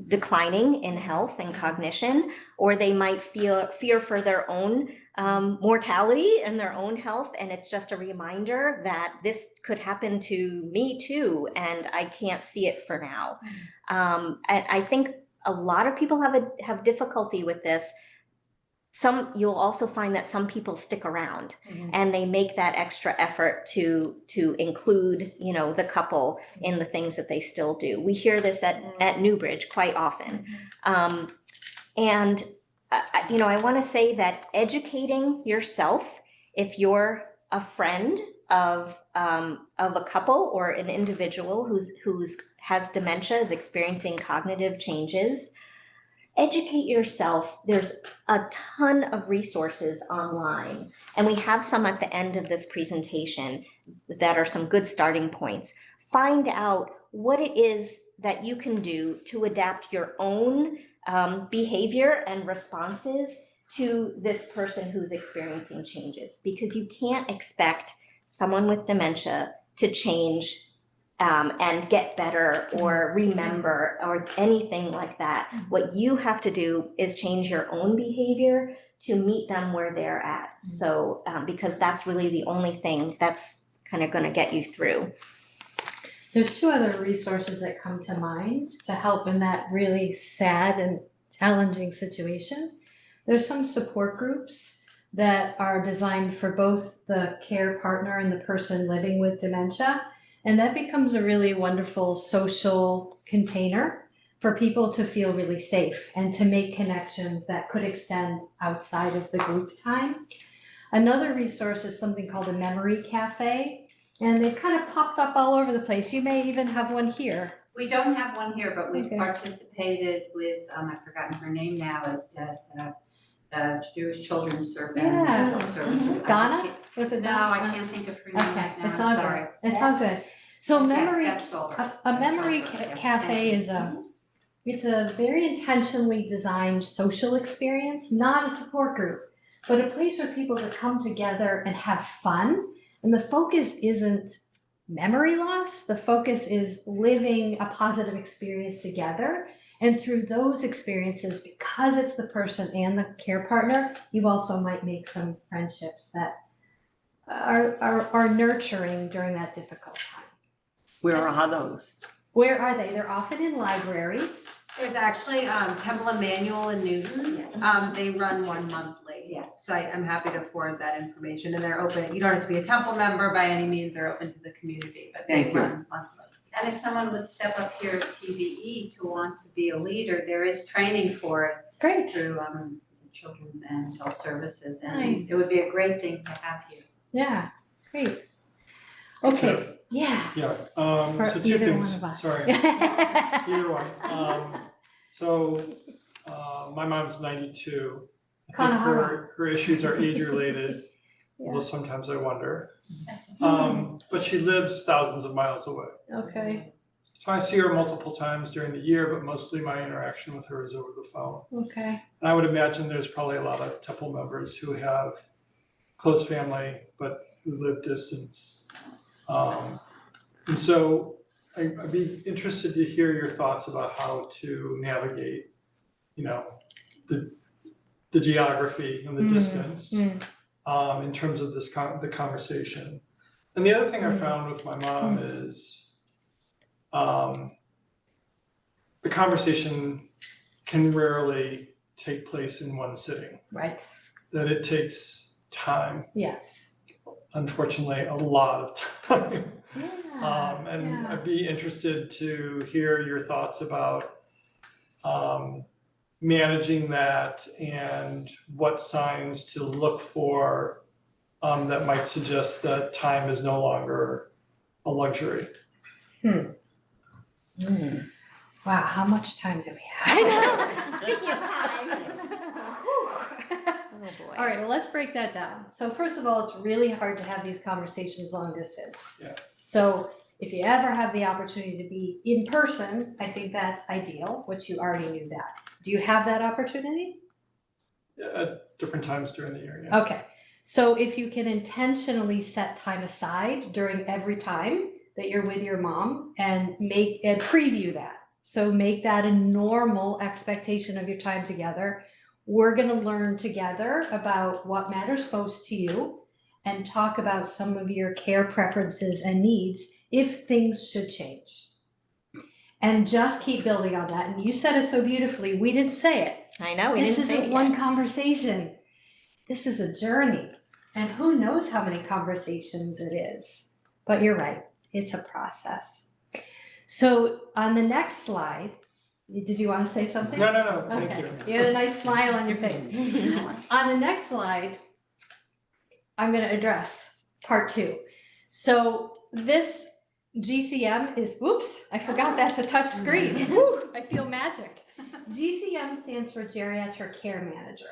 declining in health and cognition, or they might fear for their own mortality and their own health. And it's just a reminder that this could happen to me too, and I can't see it for now. I think a lot of people have difficulty with this. You'll also find that some people stick around and they make that extra effort to include, you know, the couple in the things that they still do. We hear this at Newbridge quite often. And you know, I want to say that educating yourself, if you're a friend of a couple or an individual who's has dementia, is experiencing cognitive changes, educate yourself. There's a ton of resources online, and we have some at the end of this presentation that are some good starting points. Find out what it is that you can do to adapt your own behavior and responses to this person who's experiencing changes, because you can't expect someone with dementia to change and get better or remember or anything like that. What you have to do is change your own behavior to meet them where they're at. So because that's really the only thing that's kind of going to get you through. There's two other resources that come to mind to help in that really sad and challenging situation. There's some support groups that are designed for both the care partner and the person living with dementia. And that becomes a really wonderful social container for people to feel really safe and to make connections that could extend outside of the group time. Another resource is something called a memory cafe, and they've kind of popped up all over the place. You may even have one here. We don't have one here, but we've Okay. participated with, I've forgotten her name now, as Jewish Children's Service. Yeah. Adult Services. Donna? Was it No, Donna? I can't think of her name Okay, right now, it's I'm all sorry. good. It's all good. So memory, Yes, that's Stolber. a memory cafe is it's a very intentionally designed social experience, not a support group, but a place for people to come together and have fun. And the focus isn't memory loss. The focus is living a positive experience together. And through those experiences, because it's the person and the care partner, you also might make some friendships that are nurturing during that difficult time. Where are those? Where are they? They're often in libraries. There's actually Temple Emmanuel in Newton. They run one monthly. Yes. So I'm happy to forward that information, and they're open. You don't have to be a Temple member by any means. They're open to the community, but they Thank you. run monthly. And if someone would step up here at TVE to want to be a leader, there is training for it Great. through Children's and Adult Services, and Nice. it would be a great thing to have here. Yeah, great. Okay, yeah. Yeah, For so two either things, one of us. sorry, either one. So, my mom's 92. I think Kanahara. her issues are age-related. although sometimes I wonder. But she lives thousands of miles away. Okay, So I see her multiple times during the year, but mostly my interaction with her is over the phone. okay. And I would imagine there's probably a lot of Temple members who have close family, but who live distance. And so I'd be interested to hear your thoughts about how to navigate, you know, the geography and the distance in terms of this the conversation. And the other thing I found with my mom is the conversation can rarely take place in one sitting. Right, That it takes time, yes. unfortunately, a lot of time. And Yeah. I'd be interested to hear your thoughts about managing that and what signs to look for that might suggest that time is no longer a luxury. Wow, how much time do we have? I know. Speaking of time. Oh boy. All right, well, let's break that down. So first of all, it's really hard to have these conversations long distance. Yeah. So if you ever have the opportunity to be in person, I think that's ideal, which you already knew that. Do you have that opportunity? At different times during the year, yeah. Okay, so if you can intentionally set time aside during every time that you're with your mom and preview that. So make that a normal expectation of your time together. We're gonna learn together about what matters most to you and talk about some of your care preferences and needs if things should change. And just keep building on that. And you said it so beautifully, we didn't say it. I know, we This didn't say isn't it one yet. conversation. This is a journey. And who knows how many conversations it is. But you're right, it's a process. So on the next slide, did you want to say something? No, thank Okay. you. You had a nice smile on your face. On the next slide, I'm going to address part 2. So this GCM is, oops, I forgot that's a touch screen. Woo, I feel magic. GCM stands for Geriatric Care Manager.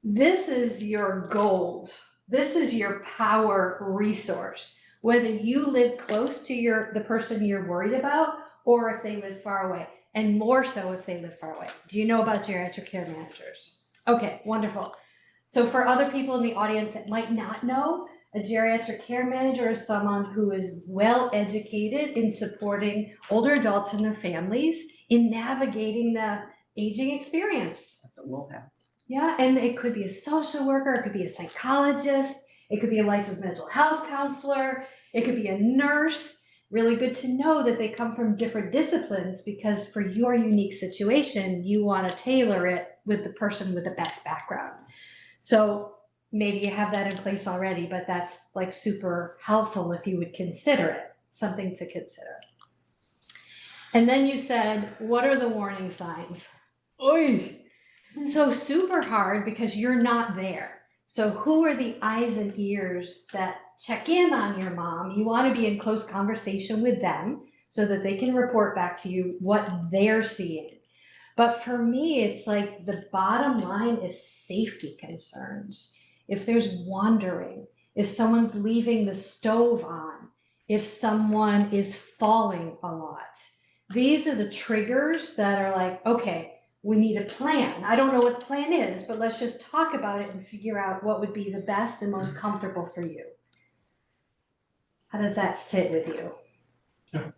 This is your gold. This is your power resource. Whether you live close to the person you're worried about, or if they live far away, and more so if they live far away. Do you know about geriatric care managers? Okay, wonderful. So for other people in the audience that might not know, a geriatric care manager is someone who is well educated in supporting older adults and their families in navigating the aging experience. That's what we'll have. Yeah, and it could be a social worker, it could be a psychologist, it could be a licensed mental health counselor, it could be a nurse. Really good to know that they come from different disciplines because for your unique situation, you want to tailor it with the person with the best background. So maybe you have that in place already, but that's like super helpful if you would consider it, something to consider. And then you said, what are the warning signs? Oy! So super hard because you're not there. So who are the eyes and ears that check in on your mom? You want to be in close conversation with them so that they can report back to you what they're seeing. But for me, it's like the bottom line is safety concerns. If there's wandering, if someone's leaving the stove on, if someone is falling a lot, these are the triggers that are like, okay, we need a plan. I don't know what the plan is, but let's just talk about it and figure out what would be the best and most comfortable for you. How does that sit with you? Yeah.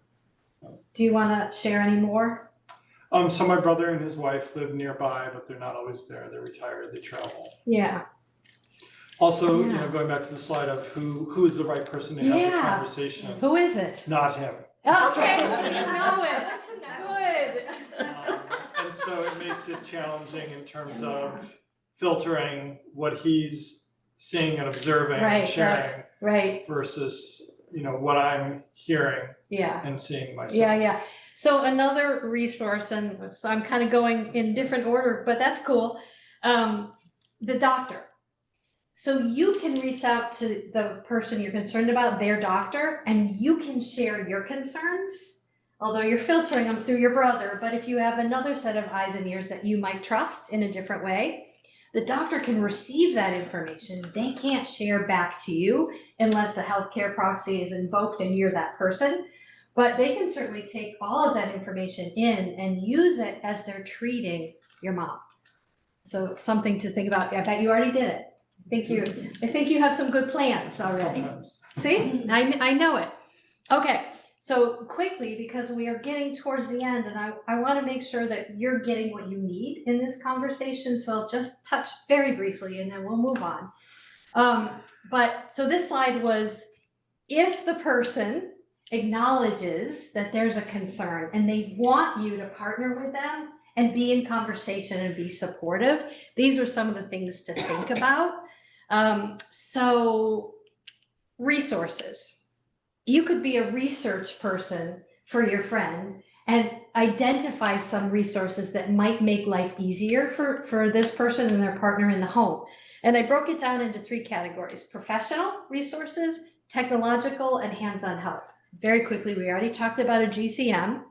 Do you want to share any more? So my brother and his wife live nearby, but they're not always there. They're retired, they travel. Yeah. Also, Yeah. going back to the slide of who is the right person to have the Yeah. conversation, Who is it? not him. Okay, so you know it. Good. And so it makes it challenging in terms of filtering what he's seeing and observing Right, and sharing Right. versus, what I'm hearing Yeah. and seeing myself. Yeah. So another resource, and so I'm kind of going in different order, but that's cool. The doctor. So you can reach out to the person you're concerned about, their doctor, and you can share your concerns, although you're filtering them through your brother. But if you have another set of eyes and ears that you might trust in a different way, The doctor can receive that information. They can't share back to you unless the healthcare proxy is invoked and you're that person. But they can certainly take all of that information in and use it as they're treating your mom. So something to think about. I bet you already did it. I think you have some good plans already. Sometimes. See, I know it. Okay, so quickly, because we are getting towards the end and I want to make sure that you're getting what you need in this conversation. So I'll just touch very briefly and then we'll move on. But so this slide was, if the person acknowledges that there's a concern and they want you to partner with them and be in conversation and be supportive, these are some of the things to think about. So resources. You could be a research person for your friend and identify some resources that might make life easier for this person and their partner in the home. And I broke it down into 3 categories: professional resources, technological, and hands-on help. Very quickly, we already talked about a GCM.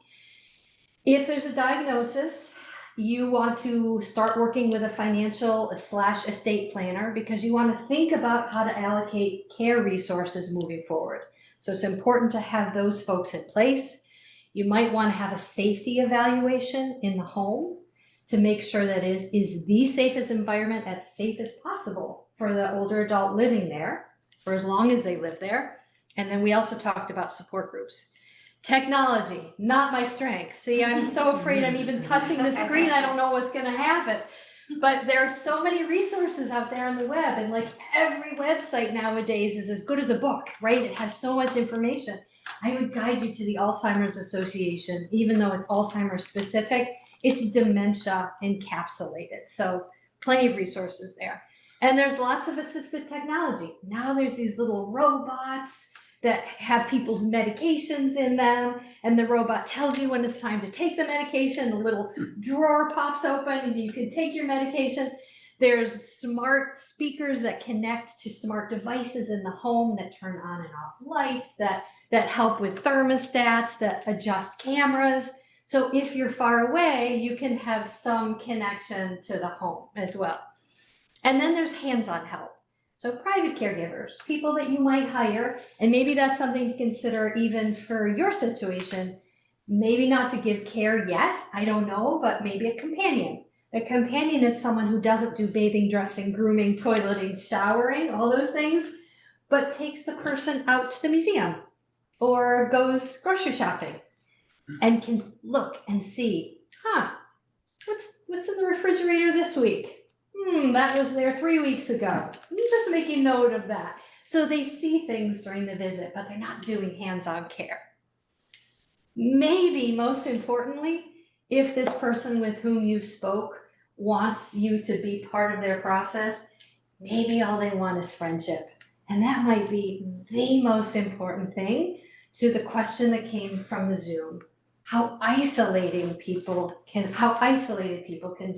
If there's a diagnosis, you want to start working with a financial / estate planner because you want to think about how to allocate care resources moving forward. So it's important to have those folks in place. You might want to have a safety evaluation in the home to make sure that it is the safest environment, as safe as possible for the older adult living there for as long as they live there. And then we also talked about support groups. Technology, not my strength. See, I'm so afraid I'm even touching the screen. I don't know what's going to happen. But there are so many resources out there on the web, and like every website nowadays is as good as a book, right? It has so much information. I would guide you to the Alzheimer's Association, even though it's Alzheimer's specific, it's dementia encapsulated. So plenty of resources there. And there's lots of assistive technology. Now there's these little robots that have people's medications in them, and the robot tells you when it's time to take the medication. The little drawer pops open and you can take your medication. There's smart speakers that connect to smart devices in the home that turn on and off lights, that help with thermostats, that adjust cameras. So if you're far away, you can have some connection to the home as well. And then there's hands-on help. So private caregivers, people that you might hire, and maybe that's something to consider even for your situation. Maybe not to give care yet, I don't know, but maybe a companion. A companion is someone who doesn't do bathing, dressing, grooming, toileting, showering, all those things, but takes the person out to the museum or goes grocery shopping and can look and see, what's in the refrigerator this week? That was there 3 weeks ago. I'm just making note of that. So they see things during the visit, but they're not doing hands-on care. Maybe most importantly, if this person with whom you spoke wants you to be part of their process, maybe all they want is friendship. And that might be the most important thing to the question that came from the Zoom. How isolated people can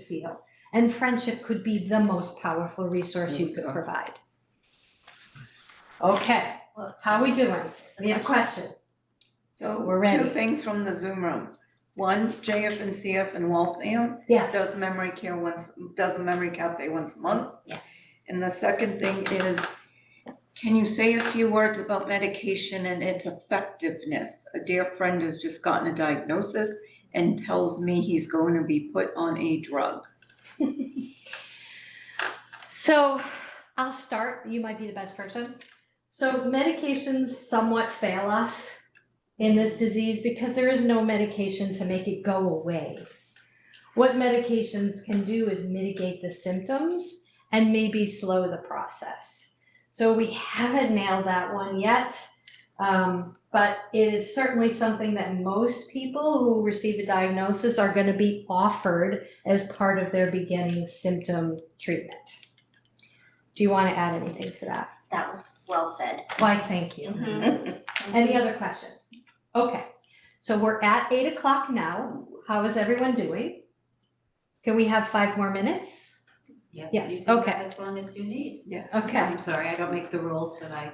feel. And friendship could be the most powerful resource you could provide. Okay, how are we doing? We have a question. So We're ready. 2 things from the Zoom room. One, JFNCS in Waltham Yes. does a memory cafe once a month. Yes. And the second thing is, can you say a few words about medication and its effectiveness? A dear friend has just gotten a diagnosis and tells me he's going to be put on a drug. So I'll start. You might be the best person. So medications somewhat fail us in this disease because there is no medication to make it go away. What medications can do is mitigate the symptoms and maybe slow the process. So we haven't nailed that one yet, but it is certainly something that most people who receive a diagnosis are going to be offered as part of their beginning symptom treatment. Do you want to add anything to that? That was well said. Why, thank you. Any other questions? Okay, so we're at 8 o'clock now. How is everyone doing? Can we have 5 more minutes? Yeah, Yes, you can okay. have as long as you need. Yeah. Okay. I'm sorry, I don't make the rules, but I.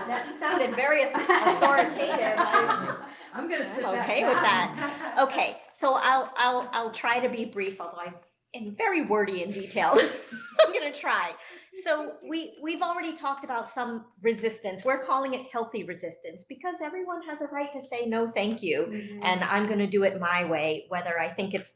That sounded very authoritative. I'm gonna sit I'm back okay with down. that. Okay, so I'll try to be brief, although I and very wordy and detailed. I'm gonna try. So we've already talked about some resistance. We're calling it healthy resistance because everyone has a right to say no, thank you, and I'm gonna do it my way, whether I think it's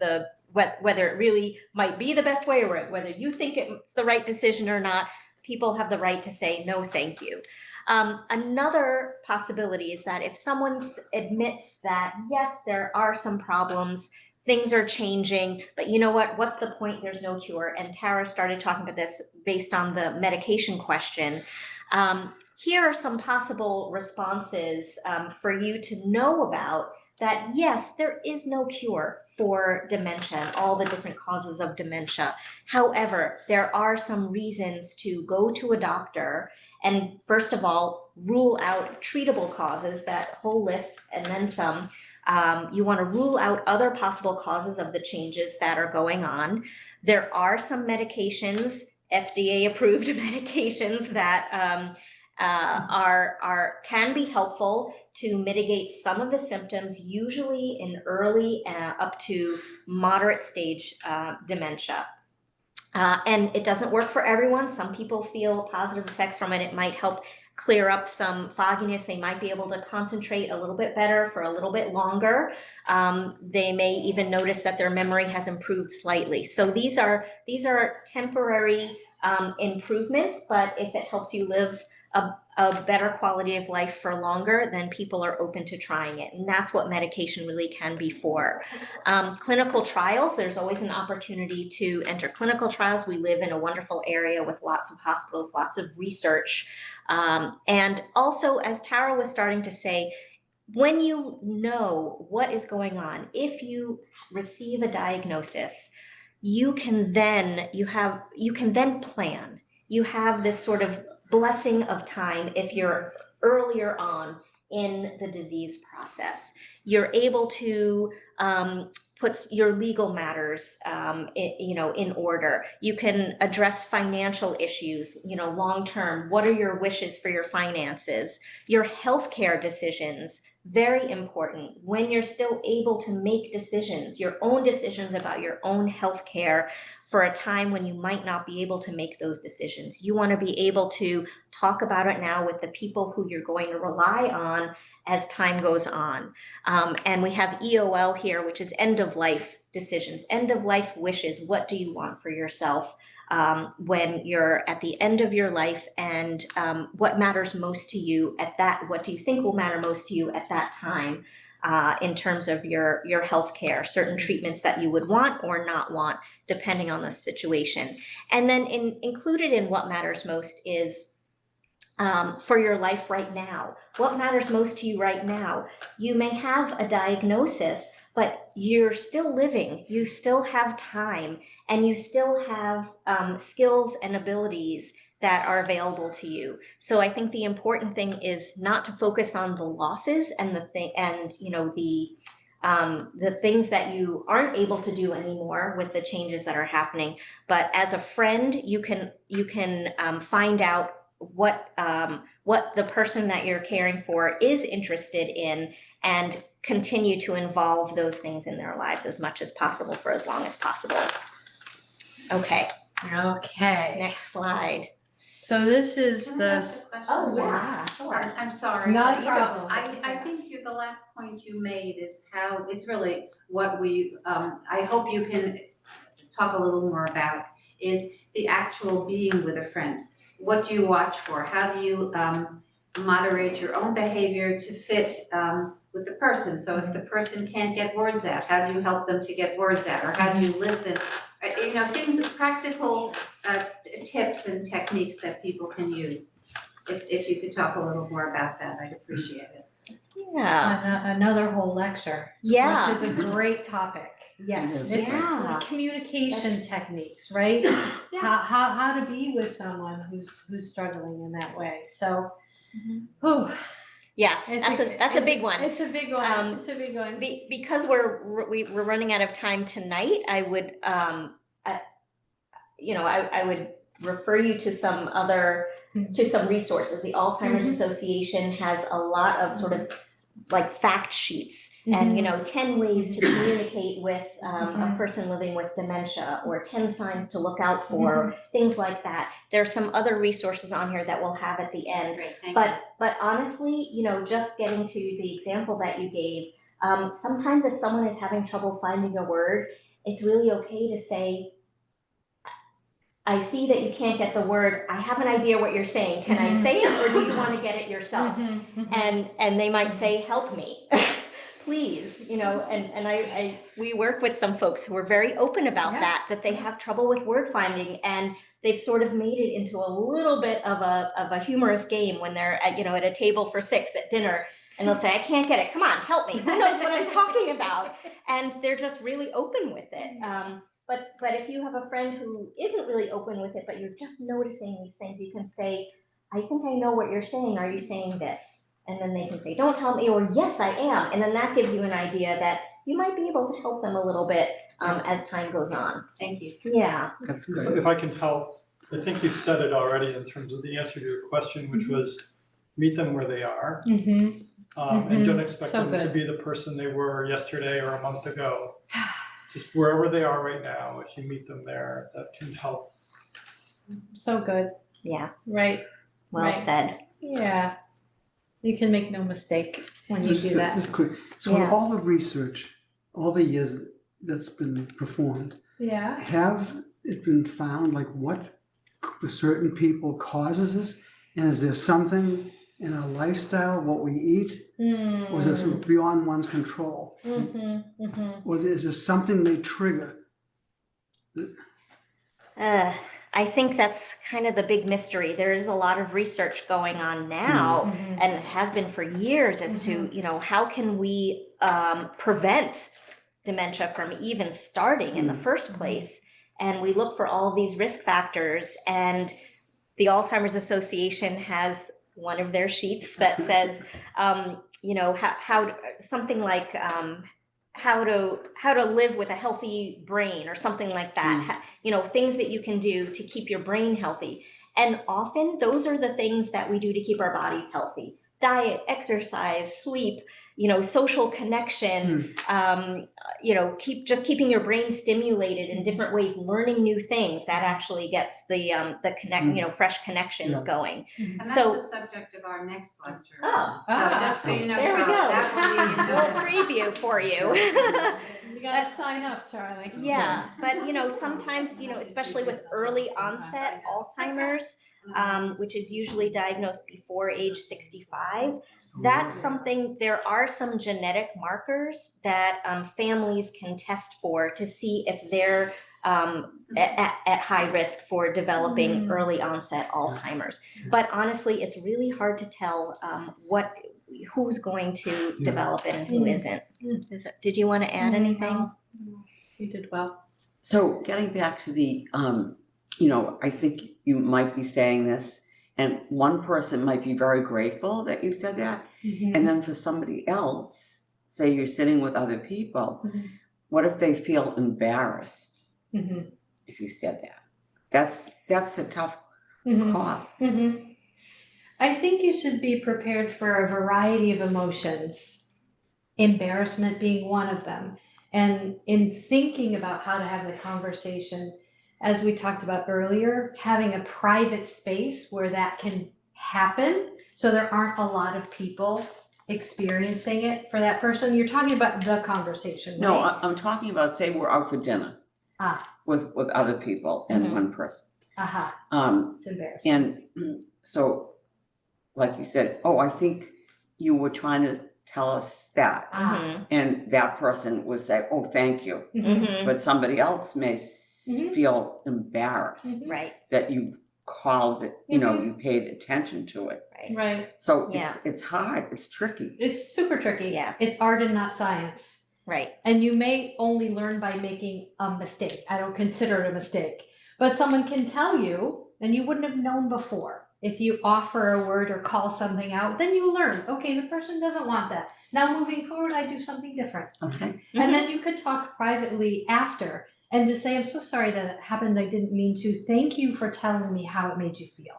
whether it really might be the best way or whether you think it's the right decision or not. People have the right to say no, thank you. Another possibility is that if someone admits that, yes, there are some problems, things are changing, but you know what? What's the point? There's no cure. And Tara started talking about this based on the medication question. Here are some possible responses for you to know about that. Yes, there is no cure for dementia and all the different causes of dementia. However, there are some reasons to go to a doctor and, first of all, rule out treatable causes, that whole list, and then some. You want to rule out other possible causes of the changes that are going on. There are some medications, FDA-approved medications, that can be helpful to mitigate some of the symptoms, usually in early up to moderate stage dementia. And it doesn't work for everyone. Some people feel positive effects from it. It might help clear up some fogginess. They might be able to concentrate a little bit better for a little bit longer. They may even notice that their memory has improved slightly. So these are temporary improvements, but if it helps you live a better quality of life for longer, then people are open to trying it. And that's what medication really can be for. Clinical trials, there's always an opportunity to enter clinical trials. We live in a wonderful area with lots of hospitals, lots of research. And also, as Tara was starting to say, when you know what is going on, if you receive a diagnosis, you can then plan. You have this sort of blessing of time if you're earlier on in the disease process. You're able to put your legal matters in order. You can address financial issues, long term. What are your wishes for your finances? Your healthcare decisions, very important. When you're still able to make decisions, your own decisions about your own healthcare for a time when you might not be able to make those decisions. You want to be able to talk about it now with the people who you're going to rely on as time goes on. And we have EOL here, which is end of life decisions, end of life wishes. What do you want for yourself when you're at the end of your life, and what matters most to you at that, what do you think will matter most to you at that time in terms of your health care, certain treatments that you would want or not want, depending on the situation. And then included in what matters most is for your life right now. What matters most to you right now? You may have a diagnosis, but you're still living, you still have time, and you still have skills and abilities that are available to you. So I think the important thing is not to focus on the losses and the things that you aren't able to do anymore with the changes that are happening. But as a friend, you can find out what the person that you're caring for is interested in, and continue to involve those things in their lives as much as possible for as long as possible. Okay, next slide. So this is Can I the, ask a question? Oh, yeah, sure. I'm sorry. Not a You know, problem. I think the last point you made is how it's really what we, I hope you can talk a little more about, is the actual being with a friend. What do you watch for? How do you moderate your own behavior to fit with the person? So if the person can't get words out, how do you help them to get words out? Or how do you listen? Things, practical tips and techniques that people can use. If you could talk a little more about that, I'd appreciate it. Yeah. another whole lecture. Yeah. Which is a great topic. Yes. It's Yeah. like communication techniques, right? Yeah. How to be with someone who's struggling in that way. So, Yeah, it's that's a big one. It's a big one. It's a big one. Because we're running out of time tonight, I would I would refer you to some resources. The Alzheimer's Association has a lot of sort of like fact sheets And, 10 ways to communicate with a person living with dementia, or 10 signs to look out for, things like that. There's some other resources on here that we'll have at the end. Great, thank you. But honestly, just getting to the example that you gave, sometimes if someone is having trouble finding a word, it's really okay to say, I see that you can't get the word, I have an idea what you're saying, can I say it, or do you want to get it yourself? And they might say, help me, please, and we work with some folks who are very open about that they have trouble with word finding, and they've sort of made it into a little bit of a humorous game when they're at a table for 6 at dinner, and they'll say, I can't get it, come on, help me, who knows what I'm talking about? And they're just really open with it. But if you have a friend who isn't really open with it, but you're just noticing these things, you can say, I think I know what you're saying, are you saying this? And then they can say, don't tell me, or yes, I am. And then that gives you an idea that you might be able to help them a little bit as time goes on. Thank you. Yeah. That's good. If I can help, I think you said it already in terms of the answer to your question, which was meet them where they are. And don't expect So them to good. be the person they were yesterday or a month ago. Just wherever they are right now, if you meet them there, that can help. So good. Yeah. Right. Well Right. said. Yeah. You can make no mistake when you do that. Just quick, so Yeah. all the research, all the years that's been performed, Yeah. have it been found like what certain people causes this? And is there something in our lifestyle, what we eat, or is it beyond one's control? Or is there something they trigger? I think that's kind of the big mystery. There is a lot of research going on now, and it has been for years, as to, how can we prevent dementia from even starting in the first place? And we look for all these risk factors, and the Alzheimer's Association has one of their sheets that says, how something like how to live with a healthy brain, or something like that. Things that you can do to keep your brain healthy. And often those are the things that we do to keep our bodies healthy. Diet, exercise, sleep, social connection, keeping your brain stimulated in different ways, learning new things. That actually gets the fresh connections going. And that's So- the subject of our next lecture. Oh, So just so you know, there we Charlie, go. that will be in Little preview for you. You gotta sign up, Charlie. Yeah, but sometimes, especially with early onset Alzheimer's, which is usually diagnosed before age 65, that's something, there are some genetic markers that families can test for to see if they're at high risk for developing early onset Alzheimer's. But honestly, it's really hard to tell who's going to develop it and who isn't. Did you want to add anything? No. You did well. So getting back to the, I think you might be saying this, and one person might be very grateful that you said that. And then for somebody else, say you're sitting with other people, what if they feel embarrassed if you said that? That's a tough call. I think you should be prepared for a variety of emotions, embarrassment being one of them. And in thinking about how to have the conversation, as we talked about earlier, having a private space where that can happen, so there aren't a lot of people experiencing it for that person. You're talking about the conversation, No, right? I'm talking about, say we're out for dinner with other people and one person. It's embarrassing. And so, like you said, I think you were trying to tell us that. And that person would say, oh, thank you. But somebody else may feel embarrassed Right. that you called it, you paid attention to it. Right. So it's hard, it's tricky. It's super tricky. Yeah. It's art and not science. Right. And you may only learn by making a mistake. I don't consider it a mistake. But someone can tell you, and you wouldn't have known before. If you offer a word or call something out, then you learn, okay, the person doesn't want that. Now moving forward, I do something different. Okay. And then you could talk privately after and just say, I'm so sorry that happened. I didn't mean to. Thank you for telling me how it made you feel.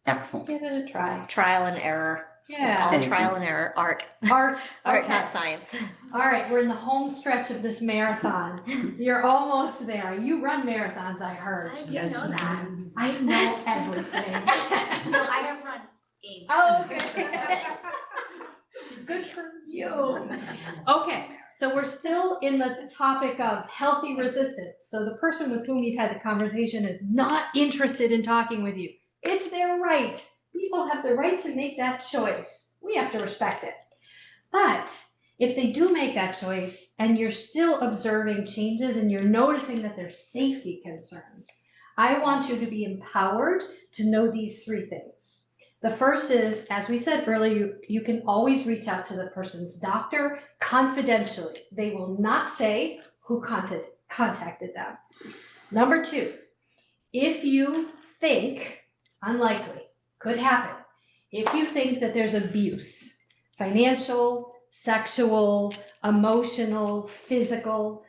Excellent. Give it a try. Trial and error. It's Yeah. all Thank you. trial and error, art, Art, art, okay. not science. All right, we're in the home stretch of this marathon. You're almost there. You run marathons, I heard. I do Yes, know you that. do. I know everything. No, I have run AIM. Oh, okay. Good for you. Okay, so we're still in the topic of healthy resistance. So the person with whom you've had the conversation is not interested in talking with you. It's their right. People have the right to make that choice. We have to respect it. But if they do make that choice and you're still observing changes and you're noticing that there's safety concerns, I want you to be empowered to know these three things. The first is, as we said earlier, you can always reach out to the person's doctor confidentially. They will not say who contacted them. Number two, if you think, unlikely, could happen, if you think that there's abuse, financial, sexual, emotional, physical,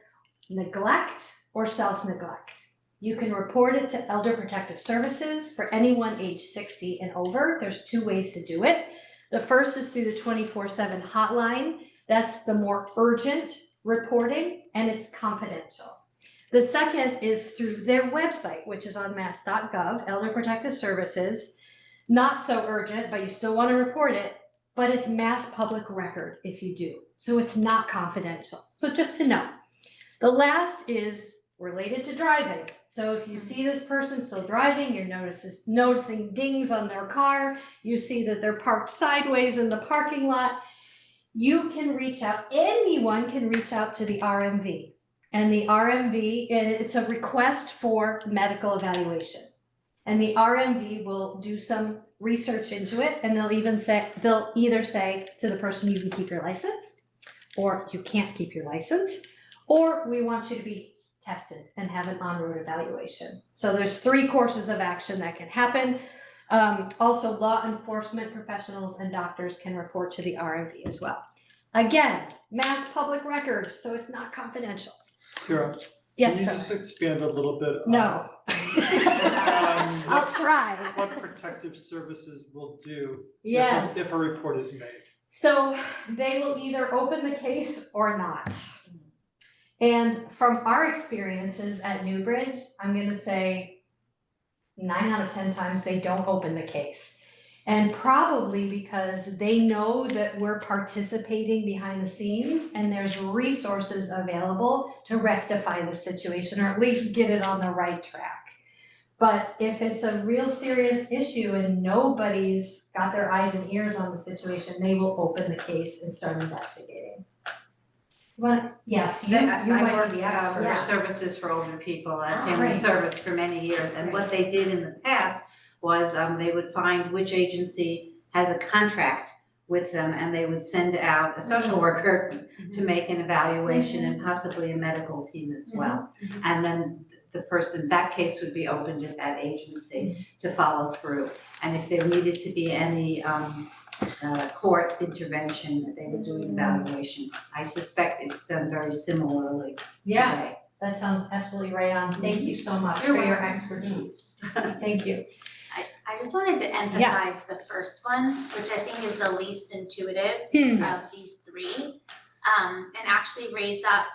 neglect, or self-neglect, you can report it to Elder Protective Services for anyone age 60 and over. There's two ways to do it. The first is through the 24/7 hotline. That's the more urgent reporting, and it's confidential. The second is through their website, which is on mass.gov, Elder Protective Services. Not so urgent, but you still want to report it, but it's mass public record if you do. So it's not confidential. So just to know. The last is related to driving. So if you see this person still driving, you're noticing dings on their car, you see that they're parked sideways in the parking lot, you can reach out, anyone can reach out to the RMV. And the RMV, it's a request for medical evaluation. And the RMV will do some research into it, and they'll either say to the person, you can keep your license, or you can't keep your license, or we want you to be tested and have an on-road evaluation. So there's three courses of action that can happen. Also, law enforcement professionals and doctors can report to the RMV as well. Again, mass public record, so it's not confidential. Kira, Yes, can you sir. just expand a little bit on No. I'll try. what protective services will do Yes. if a report is made? So they will either open the case or not. And from our experiences at Newbridge, I'm gonna say 9 out of 10 times they don't open the case. And probably because they know that we're participating behind the scenes and there's resources available to rectify the situation or at least get it on the right track. But if it's a real serious issue and nobody's got their eyes and ears on the situation, they will open the case and start investigating. Yes, you I might worked be for expert. services for older people at Oh, Family great. Service for many years, and what they did in the past was they would find which agency has a contract with them, and they would send out a social worker to make an evaluation and possibly a medical team as well. And then that case would be opened at that agency to follow through. And if there needed to be any court intervention, they would do an evaluation. I suspect it's done very similarly Yeah, today. that sounds absolutely right on. Thank you so much You're for your welcome. expertise. Thank you. I just wanted to emphasize the first one, which I think is the least intuitive of these three. And actually raise up,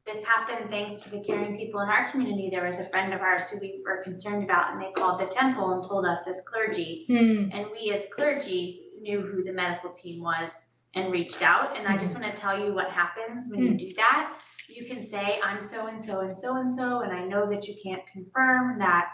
this happened thanks to the caring people in our community. There was a friend of ours who we were concerned about, and they called the temple and told us as clergy. And we as clergy knew who the medical team was and reached out. And I just want to tell you what happens when you do that. You can say, I'm so-and-so and so-and-so, and I know that you can't confirm that,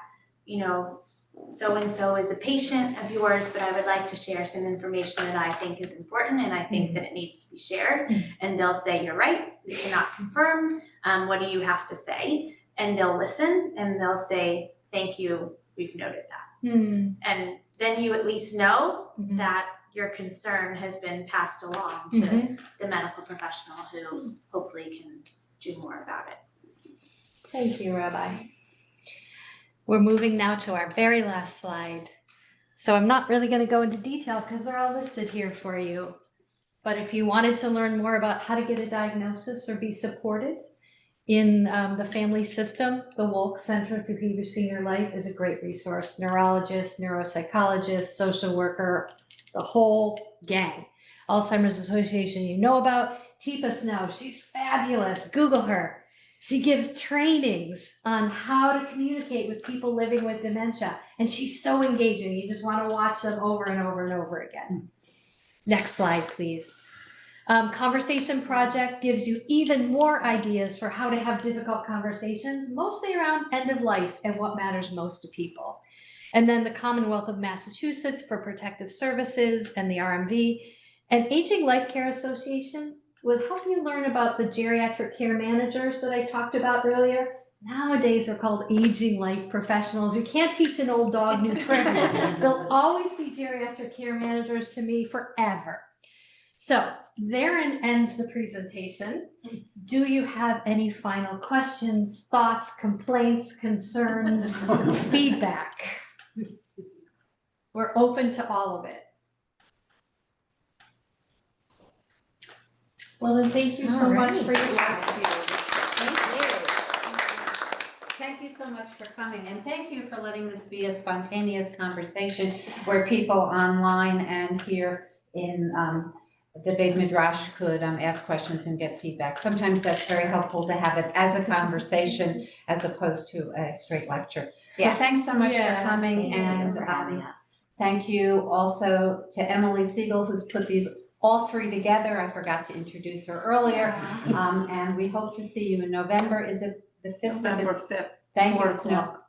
you know, so-and-so is a patient of yours, but I would like to share some information that I think is important and I think that it needs to be shared. And they'll say, you're right, we cannot confirm. What do you have to say? And they'll listen and they'll say, thank you, we've noted that. And then you at least know that your concern has been passed along to the medical professional who hopefully can do more about it. Thank you, Rabbi. We're moving now to our very last slide. So I'm not really going to go into detail because they're all listed here for you. But if you wanted to learn more about how to get a diagnosis or be supported in the family system, the Wolk Center through Heber Senior Life is a great resource. Neurologist, neuropsychologist, social worker, the whole gang. Alzheimer's Association you know about, Teepa Snow, she's fabulous, Google her. She gives trainings on how to communicate with people living with dementia, and she's so engaging, you just want to watch them over and over and over again. Next slide, please. Conversation Project gives you even more ideas for how to have difficult conversations, mostly around end of life and what matters most to people. And then the Commonwealth of Massachusetts for Protective Services and the RMV. And Aging Life Care Association will help you learn about the geriatric care managers that I talked about earlier. Nowadays, they're called aging life professionals. You can't teach an old dog new tricks. They'll always be geriatric care managers to me forever. So therein ends the presentation. Do you have any final questions, thoughts, complaints, concerns, feedback? We're open to all of it. Well, then thank you so much for your time. Thank you so much for coming, and thank you for letting this be a spontaneous conversation where people online and here in the Beit Midrash could ask questions and get feedback. Sometimes that's very helpful to have it as a conversation as opposed to a straight lecture. So thanks so much for coming, and thank you also to Emily Siegel, who's put these all three together. I forgot to introduce her earlier, and we hope to see you in November. Is it the 5th? November 5th, Thank 4 you. o'clock.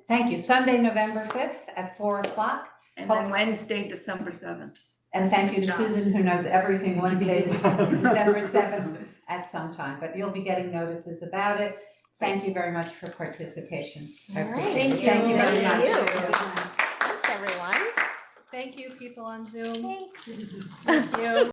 Thank you. Sunday, November 5th at 4 o'clock. And then Wednesday, December 7th. And thank you to Susan, who knows everything. Wednesday, December 7th at some time, but you'll be getting notices about it. Thank you very much for participation. I appreciate it. Thank you very much. Thanks, everyone. Thank you, people on Zoom. Thanks. Thank you.